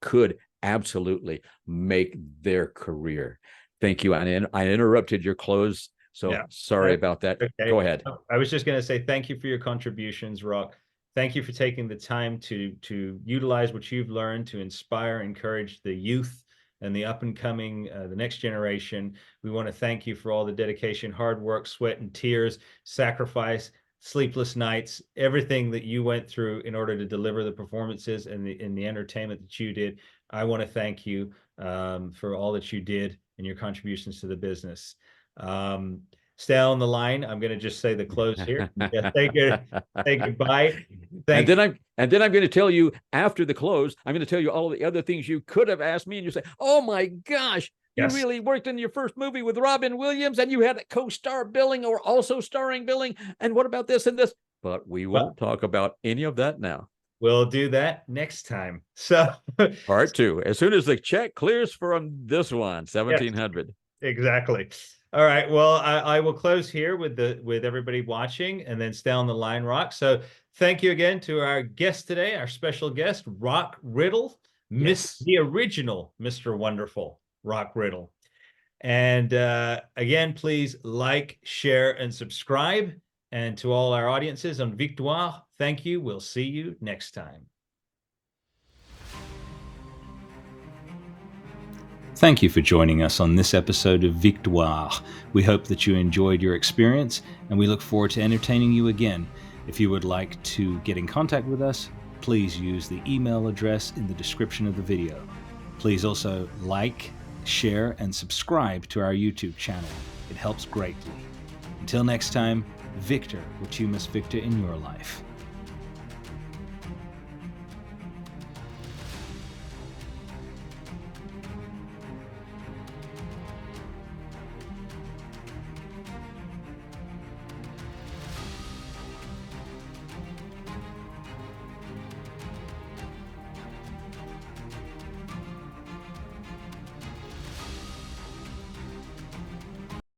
could absolutely make their career. Thank you. I interrupted your close, so yeah. sorry about that. Okay. Go ahead. I was just going to say thank you for your contributions, Rock. Thank you for taking the time to utilize what you've learned to inspire, encourage the youth and the up and coming, the next generation. We want to thank you for all the dedication, hard work, sweat and tears, sacrifice, sleepless nights, everything that you went through in order to deliver the performances and the entertainment that you did. I want to thank you for all that you did and your contributions to the business. Stay on the line. I'm going to just say the close here. Yeah, say goodbye. And Thank then I'm going to tell you after the close, I'm going to tell you all the other things you could have asked me, and you say, "Oh my gosh, you Yes. really worked in your first movie with Robin Williams, and you had a co-star billing or also starring billing, and what about this and this?" But we won't talk about any of that now. We'll do that next time. So Part two, as soon as the check clears from this one, yes, 1700. exactly. All right. Well, I will close here with everybody watching and then stay on the line, Rock. So thank you again to our guest today, our special guest, Rock Riddle, Yes. the original Mr. Wonderful, Rock Riddle. And again, please like, share, and subscribe. And to all our audiences on Victoire, thank you. We'll see you next time. Thank you for joining us on this episode of Victoire. We hope that you enjoyed your experience, and we look forward to entertaining you again. If you would like to get in contact with us, please use the email address in the description of the video. Please also like, share, and subscribe to our YouTube channel. It helps greatly. Until next time, Victor, what you must victor in your life.